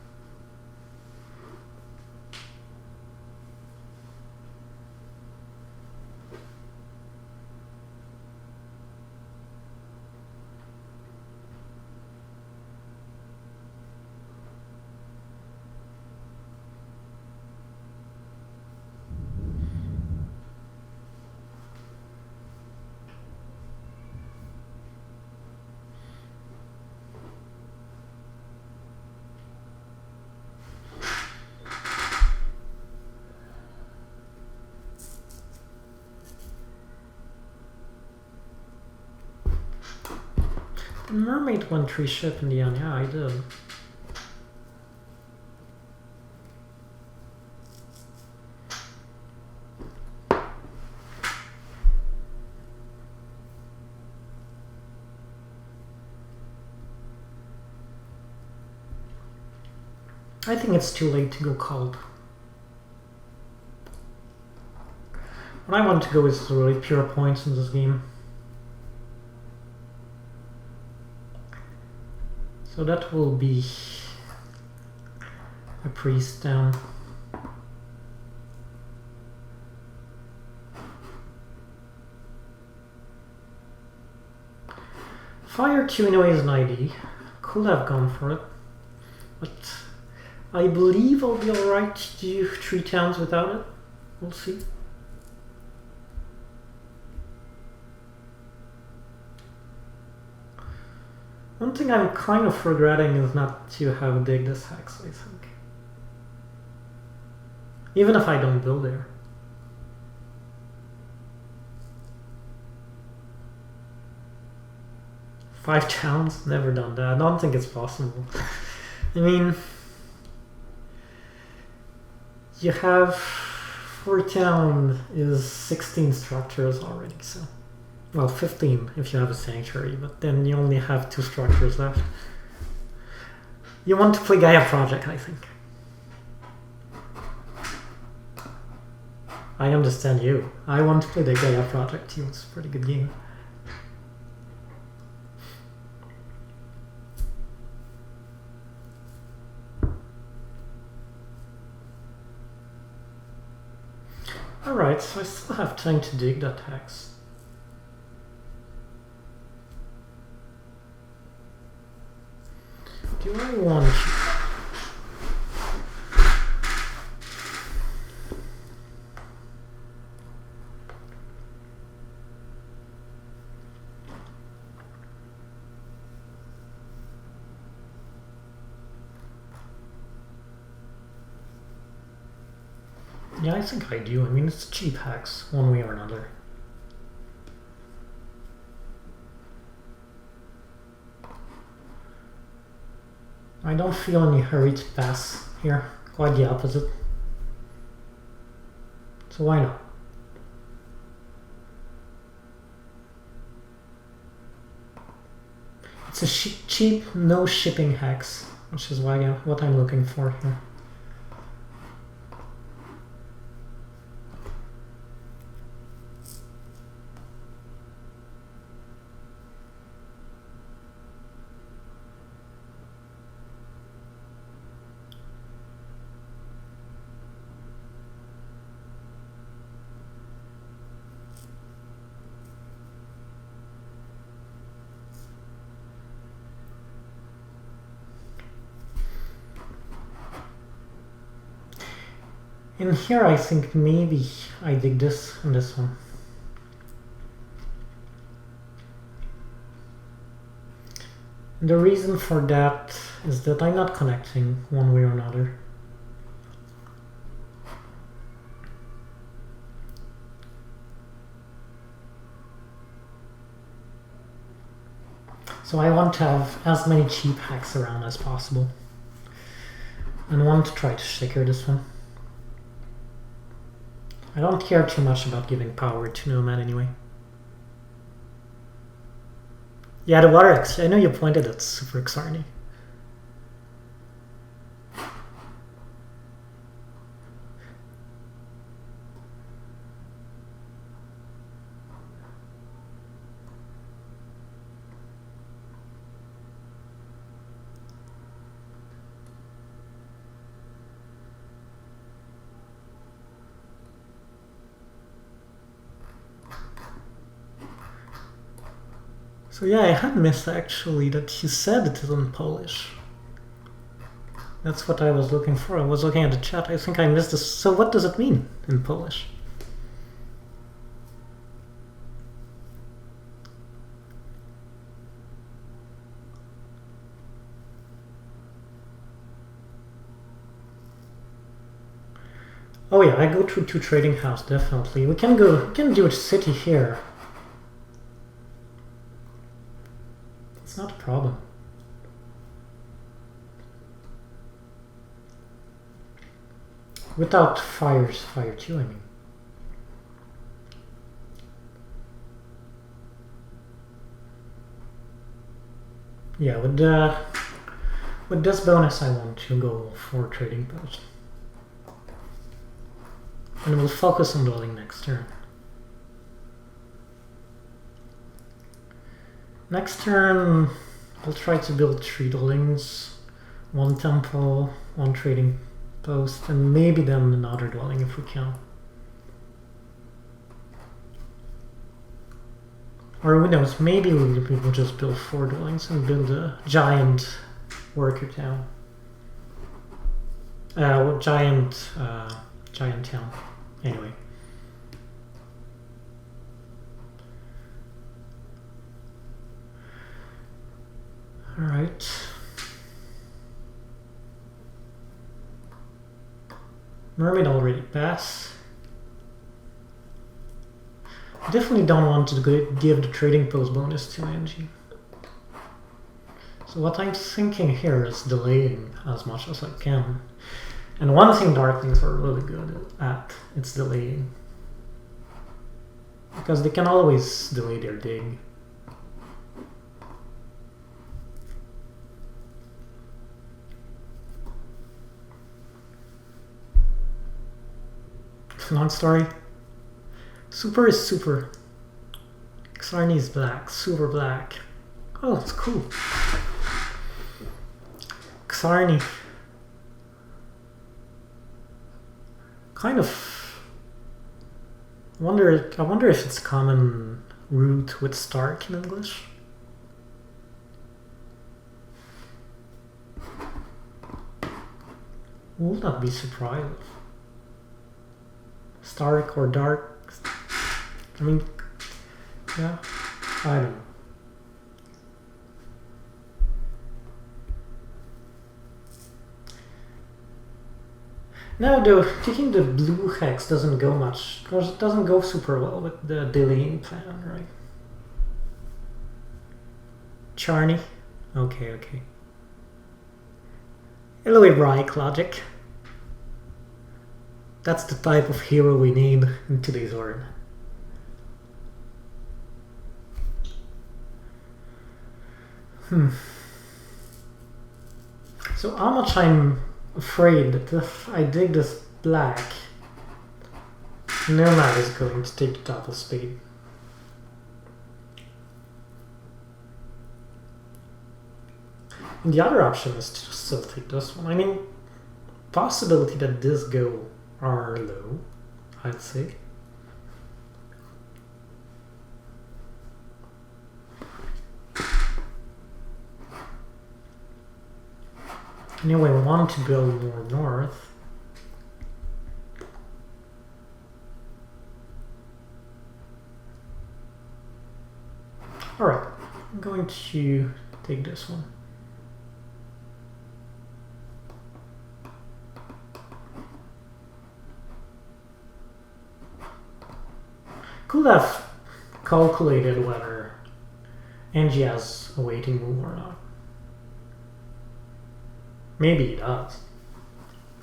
The mermaid won 3 ship in the end, yeah, I did. I think it's too late to go cold. What I want to go is really pure points in this game. So that will be a priest down. Fire Q is an ID. Could have gone for it, but I believe I'll be alright to do 3 towns without it. We'll see. One thing I'm kind of regretting is not to have dig this hex, I think. Even if I don't build there. Five towns? Never done that. I don't think it's possible. I mean, you have 4 town is 16 structures already, so. Well, 15 if you have a sanctuary, but then you only have 2 structures left. You want to play Gaia Project, I think. I understand you. I want to play the Gaia Project too. It's a pretty good game. Alright, so I still have time to dig that hex. Do I want to? Yeah, I think I do. I mean, it's cheap hacks, one way or another. I don't feel any hurry to pass here. Quite the opposite. So why not? It's a cheap, no shipping hex, which is what I'm looking for here. In here, I think maybe I dig this and this one. And the reason for that is that I'm not connecting one way or another. So I want to have as many cheap hacks around as possible. And want to try to shaker this one. I don't care too much about giving power to Nomad anyway. Yeah, the water X. I know you pointed at Super Xarni. So yeah, I had missed actually that you said it is in Polish. That's what I was looking for. I was looking at the chat. I think I missed this. So what does it mean in Polish? Oh yeah, I go to trading house, definitely. We can do a city here. It's not a problem. Without fire 2, I mean. Yeah, with With this bonus, I want to go for trading post. And we'll focus on dwelling next turn. Next turn, I'll try to build 3 dwellings, 1 temple, 1 trading post, and maybe then another dwelling if we can. Or who knows, maybe we will just build 4 dwellings and build a giant worker town. Giant town. Anyway. Alright. Mermaid already passed. I definitely don't want to give the trading post bonus to Angie. So what I'm thinking here is delaying as much as I can. And one thing Darklings are really good at, it's delaying. Because they can always delay their dig. Long story. Super is super. Xarni is black, super black. Oh, it's cool. Xarni. Kind of. I wonder if it's common root with Stark in English. Will not be surprised. Stark or dark. I mean, yeah, I don't know. Now though, taking the blue hex doesn't go much, because it doesn't go super well with the delaying plan, right? Charney? Okay. Heroic logic. That's the type of hero we need in today's world. So how much I'm afraid that if I dig this black, Nomad is going to take the double spade. And the other option is to still take this one. I mean, possibility that this go are low, I'd say. Anyway, I want to build more north. Alright, I'm going to take this one. Could have calculated whether Angie has a waiting move or not. Maybe it does.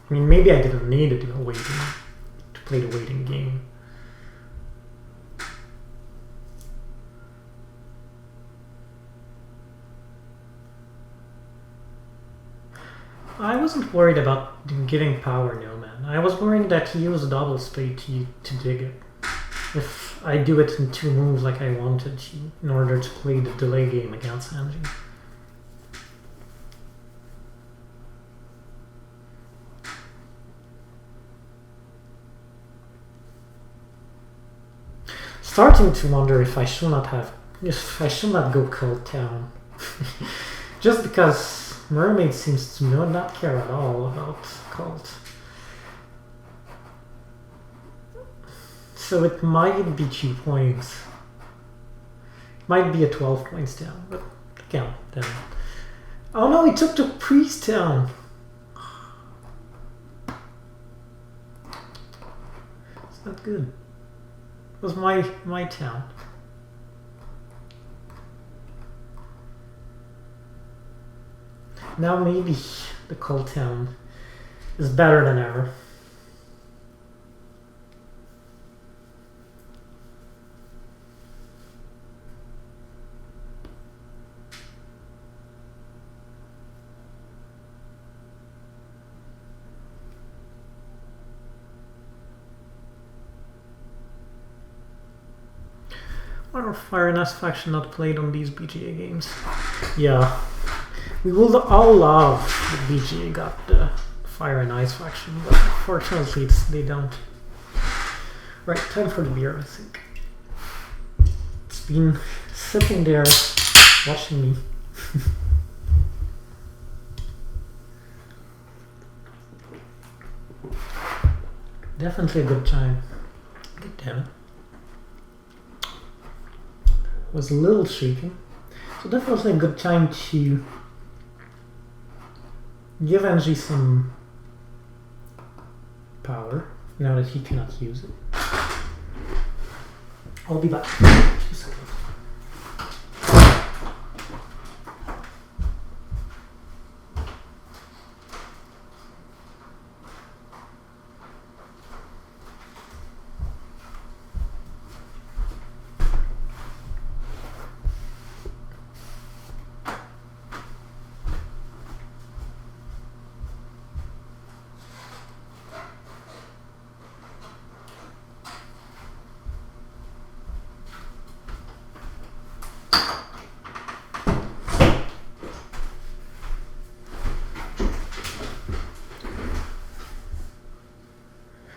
I mean, maybe I didn't need it in waiting to play the waiting game. I wasn't worried about giving power Nomad. I was worried that he used double spade to dig it. If I do it in 2 moves like I wanted to, in order to play the delay game against Angie. Starting to wonder if I should not go Cult Town. Just because Mermaid seems to not care at all about Cult. So it might be 2 points. It might be a 12 points down, but again, then. Oh no, he took the Priest Town! It's not good. It was my town. Now maybe the Cult Town is better than ever. Our Fire and Ice faction not played on these BGA games. Yeah, we would all love that BGA got the Fire and Ice faction, but fortunately they don't. Right, time for the beer, I think. It's been sitting there watching me. Definitely a good time. Good damn it. Was a little shaking. So definitely a good time to give NG some power now that he cannot use it. I'll be back. Just a second.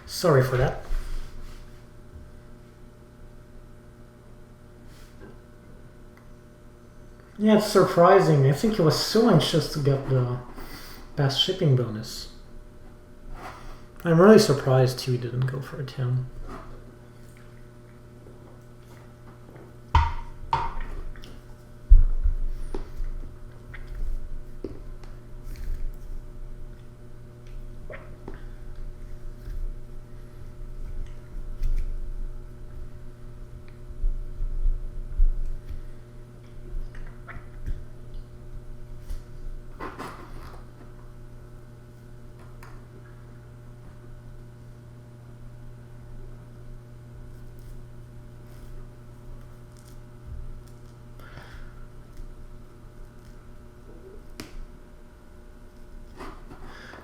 Sorry for that. Yeah, it's surprising. I think he was so anxious to get the fast shipping bonus. I'm really surprised too he didn't go for a 10.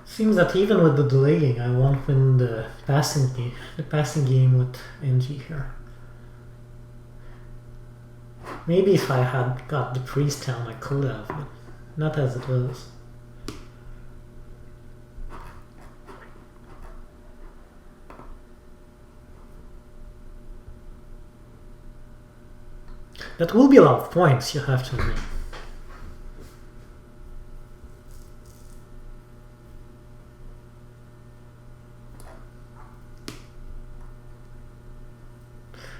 Seems that even with the delaying, I won't win the passing game with NG here. Maybe if I had got the priest town, I could have, but not as it was. That will be a lot of points, you have to admit.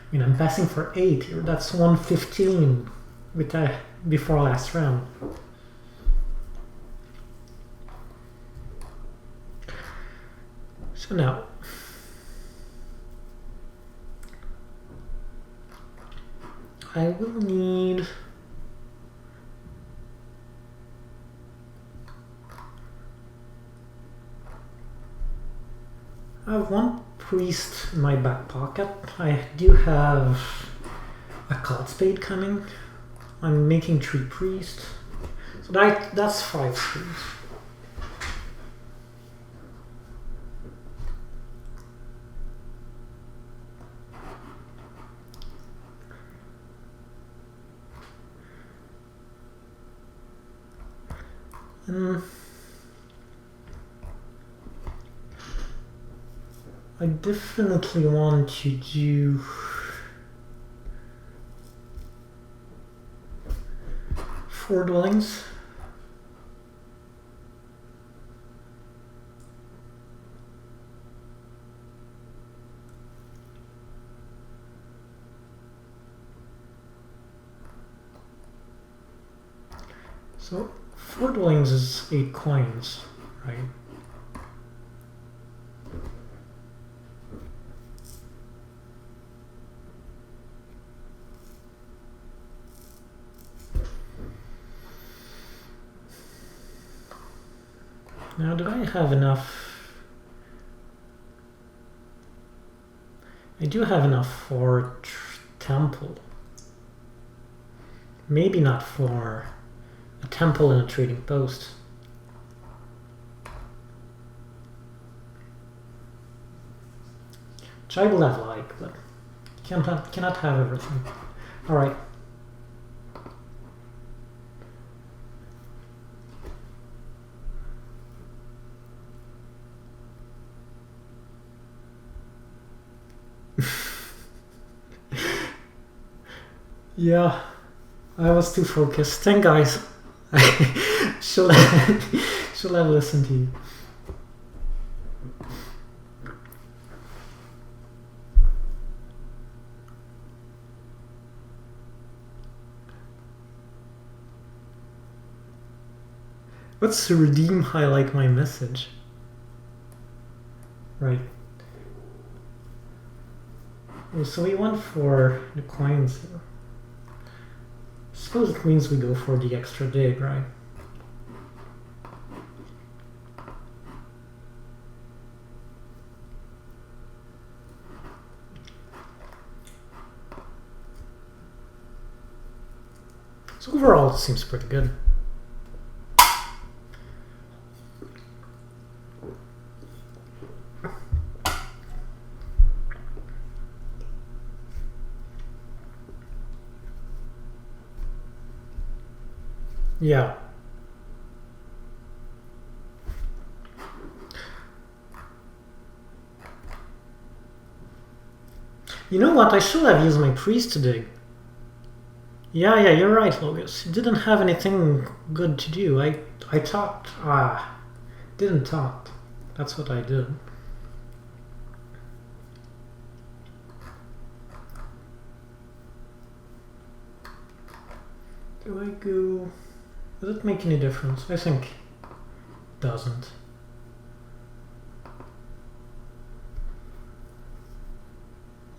I mean, I'm passing for 8 here. That's 115 with before last round. So now, I will need I have one priest in my back pocket. I do have a cloud spade coming. I'm making 3 priests. So that's 5 spades. I definitely want to do four dwellings. So 4 dwellings is 8 coins, right? Now, do I have enough? I do have enough for temple. Maybe not for a temple and a trading post. Which I will have like, but cannot have everything. Alright. Yeah, I was too focused. Thank guys. should I listen to you? What's redeem highlight my message? Right. Oh, so we went for the coins here. Suppose it means we go for the extra dig, right? So overall, it seems pretty good. Yeah. You know what? I should have used my priest to dig. Yeah, you're right, Logus. You didn't have anything good to do. I thought. Didn't thought. That's what I did. Do I go... Does it make any difference? I think it doesn't.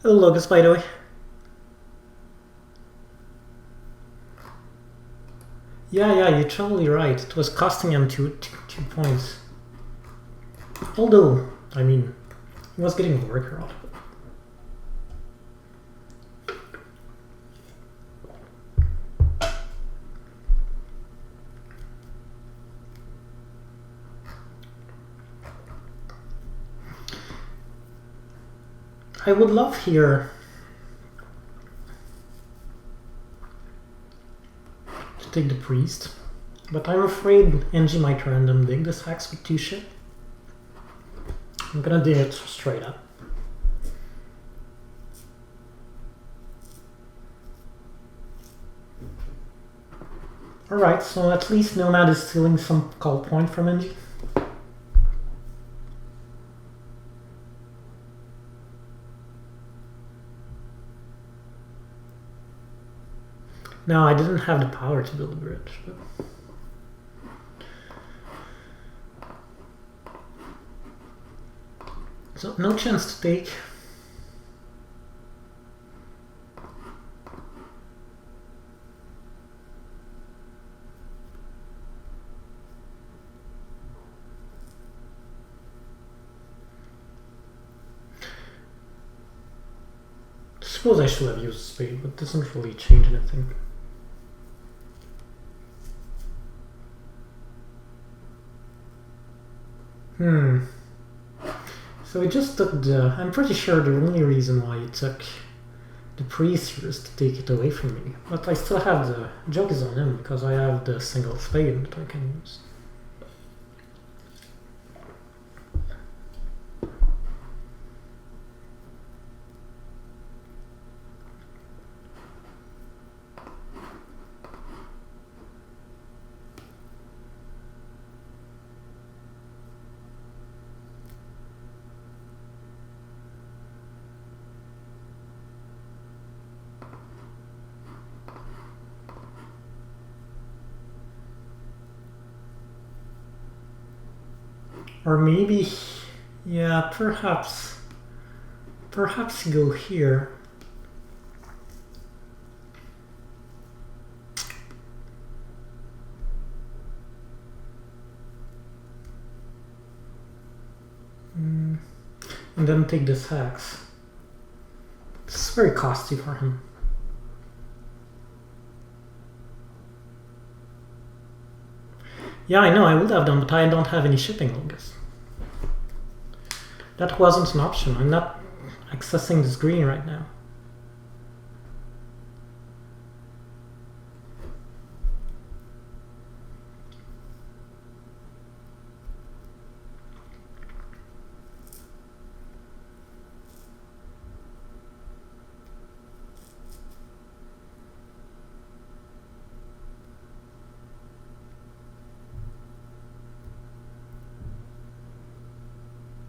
Hello, Logus, by the way. Yeah, you're totally right. It was costing him two points. Although, I mean, he was getting the worker out of it. I would love here to take the priest, but I'm afraid NG might random dig this hex with 2 shit. I'm gonna dig it straight up. Alright, so at least Nomad is stealing some call point from NG. No, I didn't have the power to build a bridge. But... So, no chance to take. I suppose I should have used spade, but it doesn't really change anything. So he just took the... I'm pretty sure the only reason why he took the priest is to take it away from me. But I still have the joke is on him because I have the single spade that I can use. Or maybe, yeah, perhaps go here. And then take this hex. This is very costly for him. Yeah, I know, I would have done, but I don't have any shipping logos. That wasn't an option. I'm not accessing this green right now.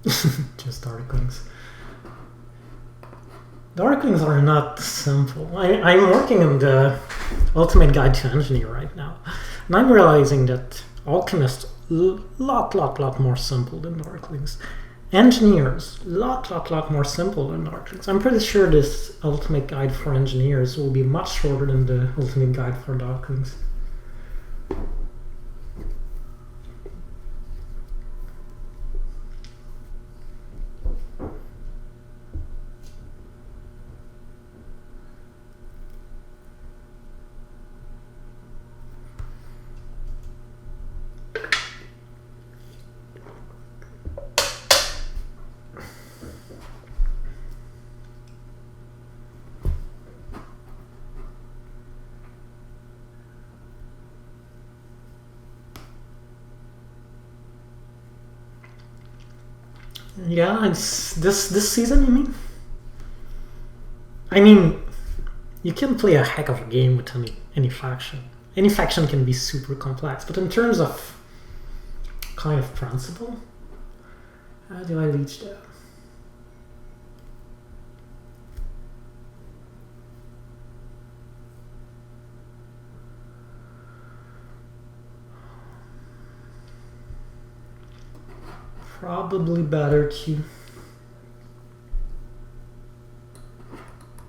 Just Darklings. Darklings are not simple. I'm working on the Ultimate Guide to Engineer right now, and I'm realizing that Alchemists lot more simple than Darklings. Engineers lot more simple than Darklings. I'm pretty sure this Ultimate Guide for Engineers will be much shorter than the Ultimate Guide for Darklings. Yeah, it's this season, you mean? I mean, you can play a heck of a game with any faction. Any faction can be super complex, but in terms of kind of principle, how do I reach that? Probably better to...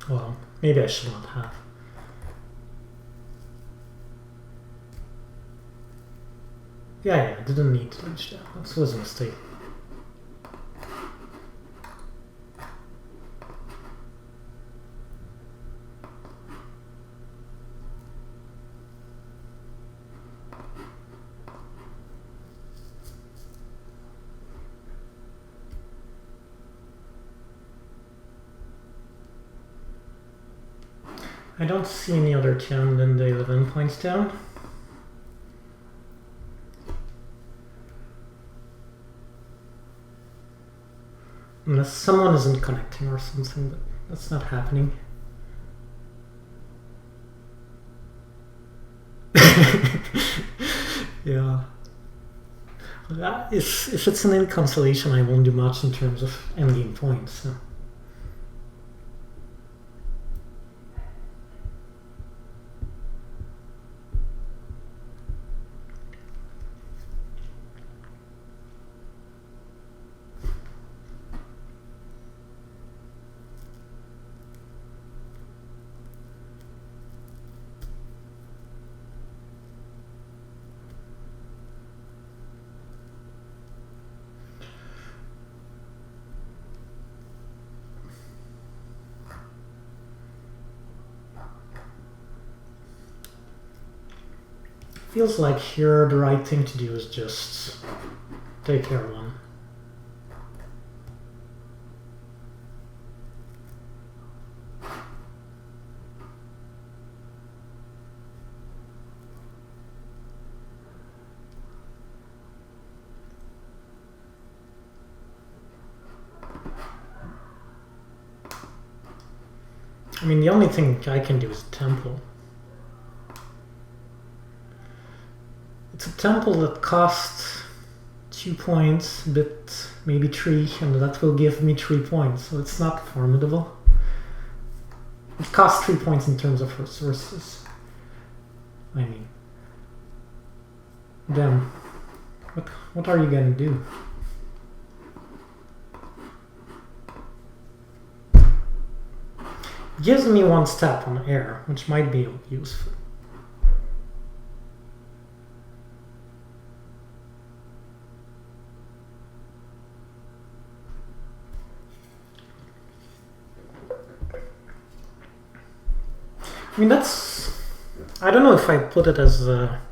Well, maybe I should not have. Yeah, I didn't need to reach that. That was a mistake. I don't see any other town than the 11 points down. Unless someone isn't connecting or something, but that's not happening. Yeah. If it's an inconsolation, I won't do much in terms of endgame points. So. Feels like here the right thing to do is just take care of one. I mean, the only thing I can do is temple. It's a temple that costs 2 points, but maybe 3, and that will give me 3 points, so it's not formidable. It costs 3 points in terms of resources. I mean, then, what are you gonna do? Gives me 1 step on air, which might be useful. I mean, that's... I don't know if I put it as a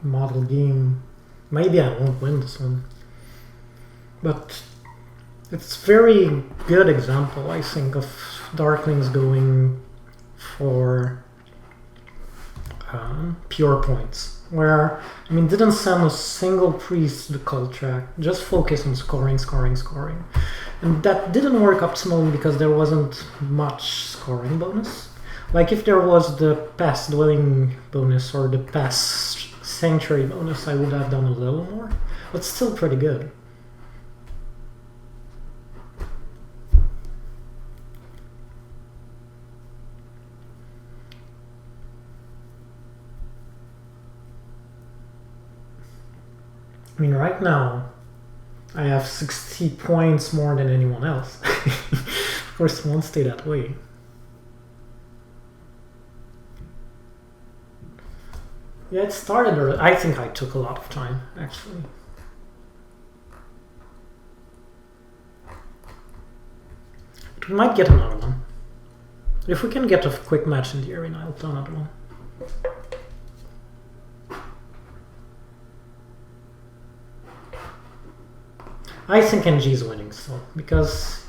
model game. Maybe I won't win this one. But it's very good example, I think, of Darklings going for pure points. Where, I mean, didn't send a single priest to the cult track, just focus on scoring. And that didn't work optimally because there wasn't much scoring bonus. Like if there was the past dwelling bonus or the past sanctuary bonus, I would have done a little more, but still pretty good. I mean, right now, I have 60 points more than anyone else. Of course, it won't stay that way. Yeah, it started early. I think I took a lot of time, actually. But we might get another one. If we can get a quick match in the arena, I'll play another one. I think NG's winning still, because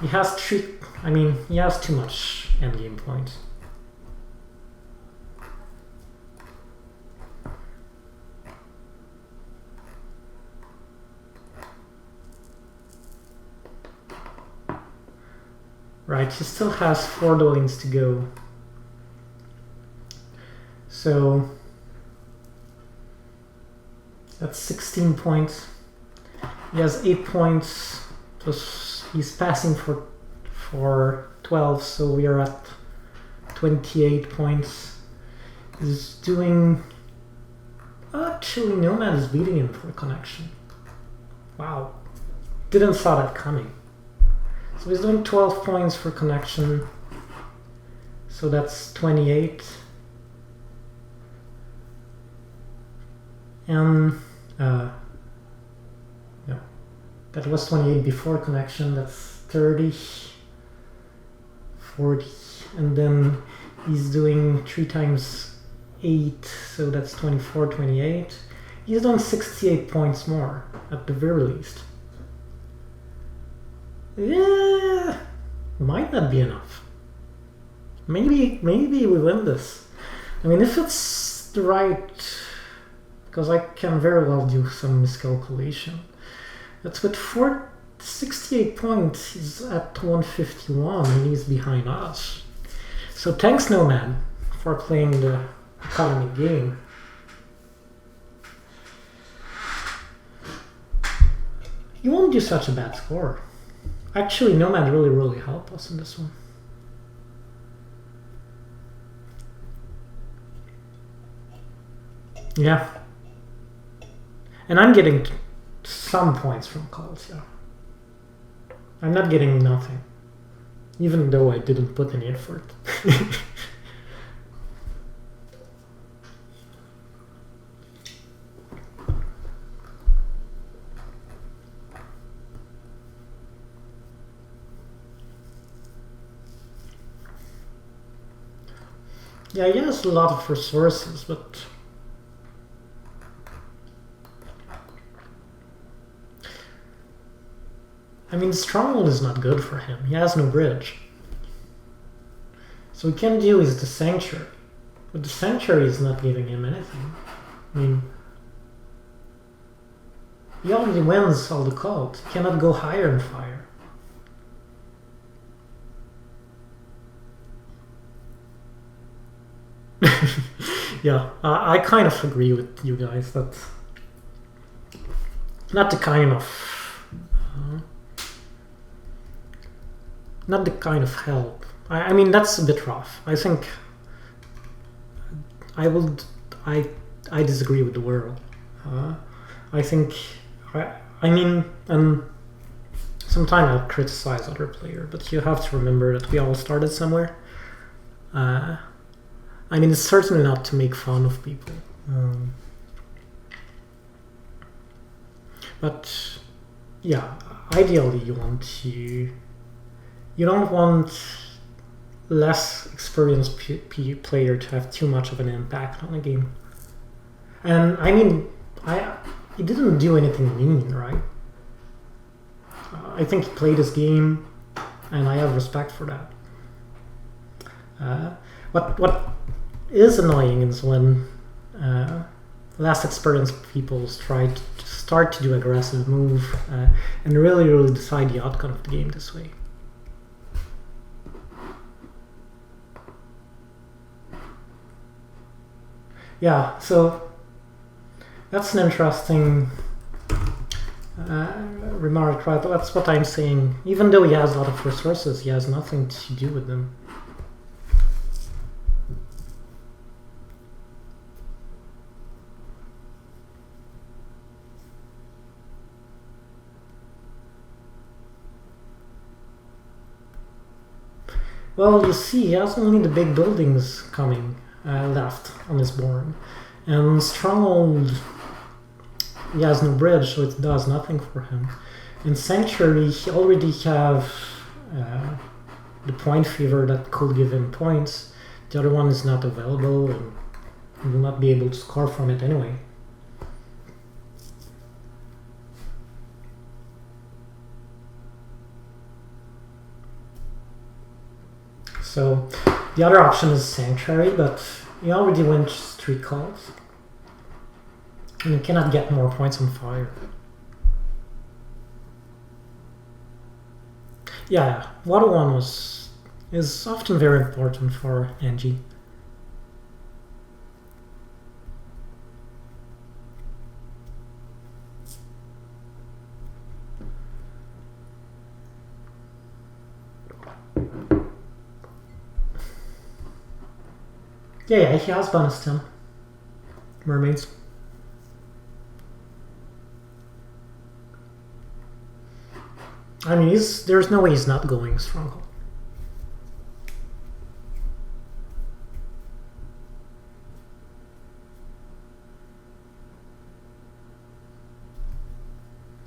he has he has too much endgame points. Right, he still has 4 dwellings to go. So that's 16 points. He has 8 points, plus he's passing for 12, so we are at 28 points. He's doing... Actually, Nomad is beating him for connection. Wow. Didn't saw that coming. So he's doing 12 points for connection. So that's 28. And... no. That was 28 before connection. That's 30. 40. And then he's doing 3 times 8. So that's 24, 28. He's doing 68 points more, at the very least. Yeah, might not be enough. Maybe we win this. I mean, if it's the right, because I can very well do some miscalculation. That's with 68 points. He's at 151, and he's behind us. So thanks, Nomad, for playing the economy game. You won't do such a bad score. Actually, Nomad really helped us in this one. Yeah. And I'm getting some points from calls, yeah. I'm not getting nothing. Even though I didn't put any effort. Yeah, he has a lot of resources, but... I mean, Stronghold is not good for him. He has no bridge. So he can do is the Sanctuary. But the Sanctuary is not giving him anything. I mean... He already wins all the cults. He cannot go higher in fire. Yeah, I kind of agree with you guys that not the kind of help. I mean, that's a bit rough. I think I disagree with the world. I think I mean, and sometimes I'll criticize other players, but you have to remember that we all started somewhere. I mean, it's certainly not to make fun of people. But, yeah, ideally you don't want less experienced player to have too much of an impact on a game. And, I mean, he didn't do anything mean, right? I think he played his game, and I have respect for that. What is annoying is when less experienced people start to do aggressive move and really decide the outcome of the game this way. Yeah, so that's an interesting remark, right? That's what I'm saying. Even though he has a lot of resources, he has nothing to do with them. Well, you see, he has only the big buildings coming left on his board. And Stronghold, he has no bridge, so it does nothing for him. In Sanctuary, he already have the Point Fever that could give him points. The other one is not available, and he will not be able to score from it anyway. So the other option is Sanctuary, but he already wins 3 calls. And you cannot get more points on fire. Yeah, Water 1 is often very important for Angie. Yeah, he has bonus 10. Mermaids. I mean, there's no way he's not going Stronghold.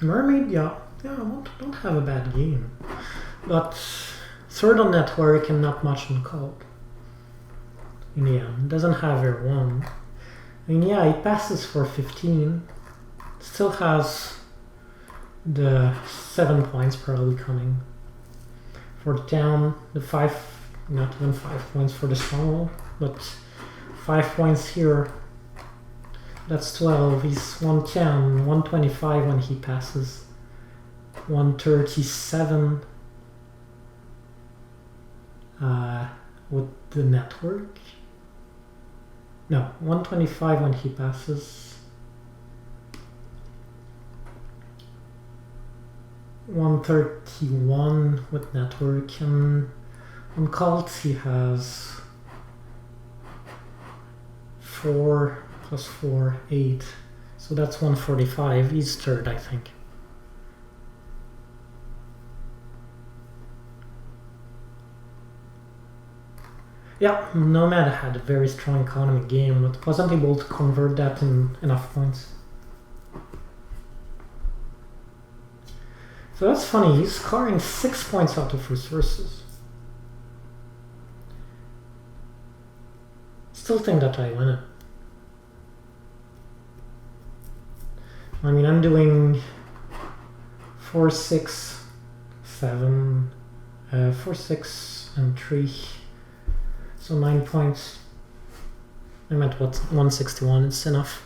Mermaid, yeah, don't have a bad game. But third on network and not much on code. In the end, doesn't have air 1. I mean, yeah, he passes for 15. Still has the 7 points probably coming. For the town, the 5, not even 5 points for the Stronghold, but 5 points here. That's 12. He's 110, 125 when he passes. 137 with the network. No, 125 when he passes. 131 with network, and on cults he has 4 plus 4, 8. So that's 145. He's third, I think. Yeah, Nomad had a very strong economy game, but wasn't able to convert that in enough points. So that's funny, he's scoring 6 points out of resources. Still think that I win it. I mean, I'm doing 4, 6, 7, 4, 6, and 3. So 9 points. I'm at what, 161, it's enough.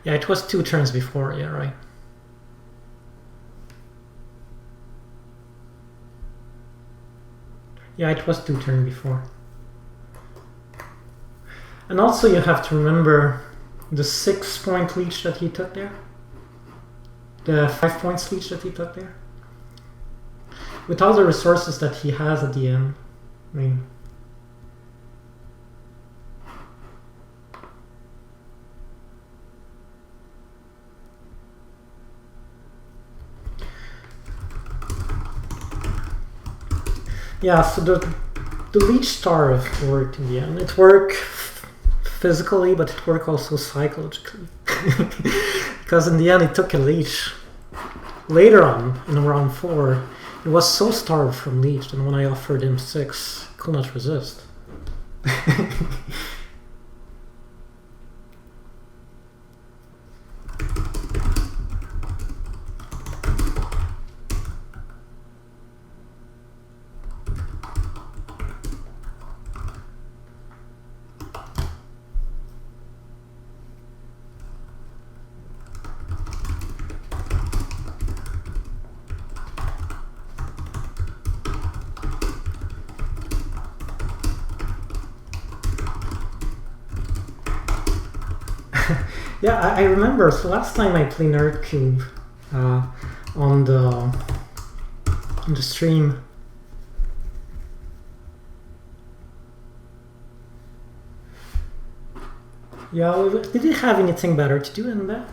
Yeah, it was 2 turns before, yeah, right. Yeah, it was 2 turns before. And also you have to remember the 6 point leech that he took there. The 5 points leech that he took there. With all the resources that he has at the end, I mean, yeah, so the leech starve worked in the end. It worked physically, but it worked also psychologically. Because in the end, it took a leech. Later on, in round 4, he was so starved from leech, and when I offered him 6, he could not resist. Yeah, I remember. So last time I played Nerdcube on the stream. Yeah, did he have anything better to do than that?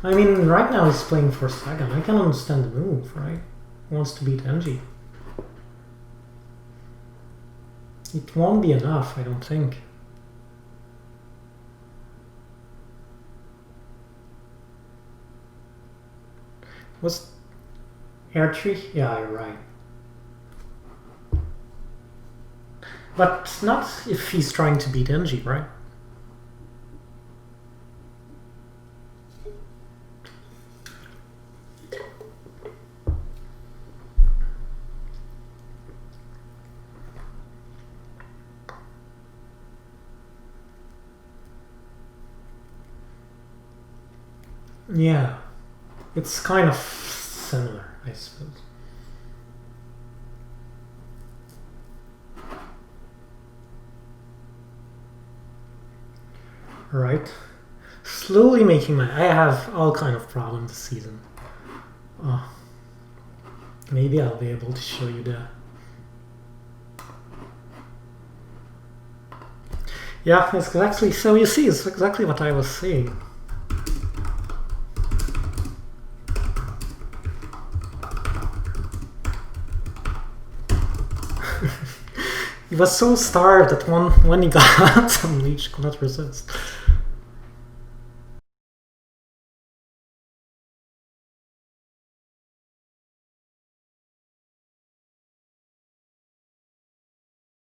I mean, right now he's playing for Sagan. I can understand the move, right? He wants to beat Engie. It won't be enough, I don't think. Was air tree? Yeah, you're right. But not if he's trying to beat Engie, right? Yeah, it's kind of similar, I suppose. Right. Slowly making my... I have all kind of problems this season. Oh. Maybe I'll be able to show you that. Yeah, it's exactly... So you see, it's exactly what I was saying. He was so starved that when he got some leech, could not resist.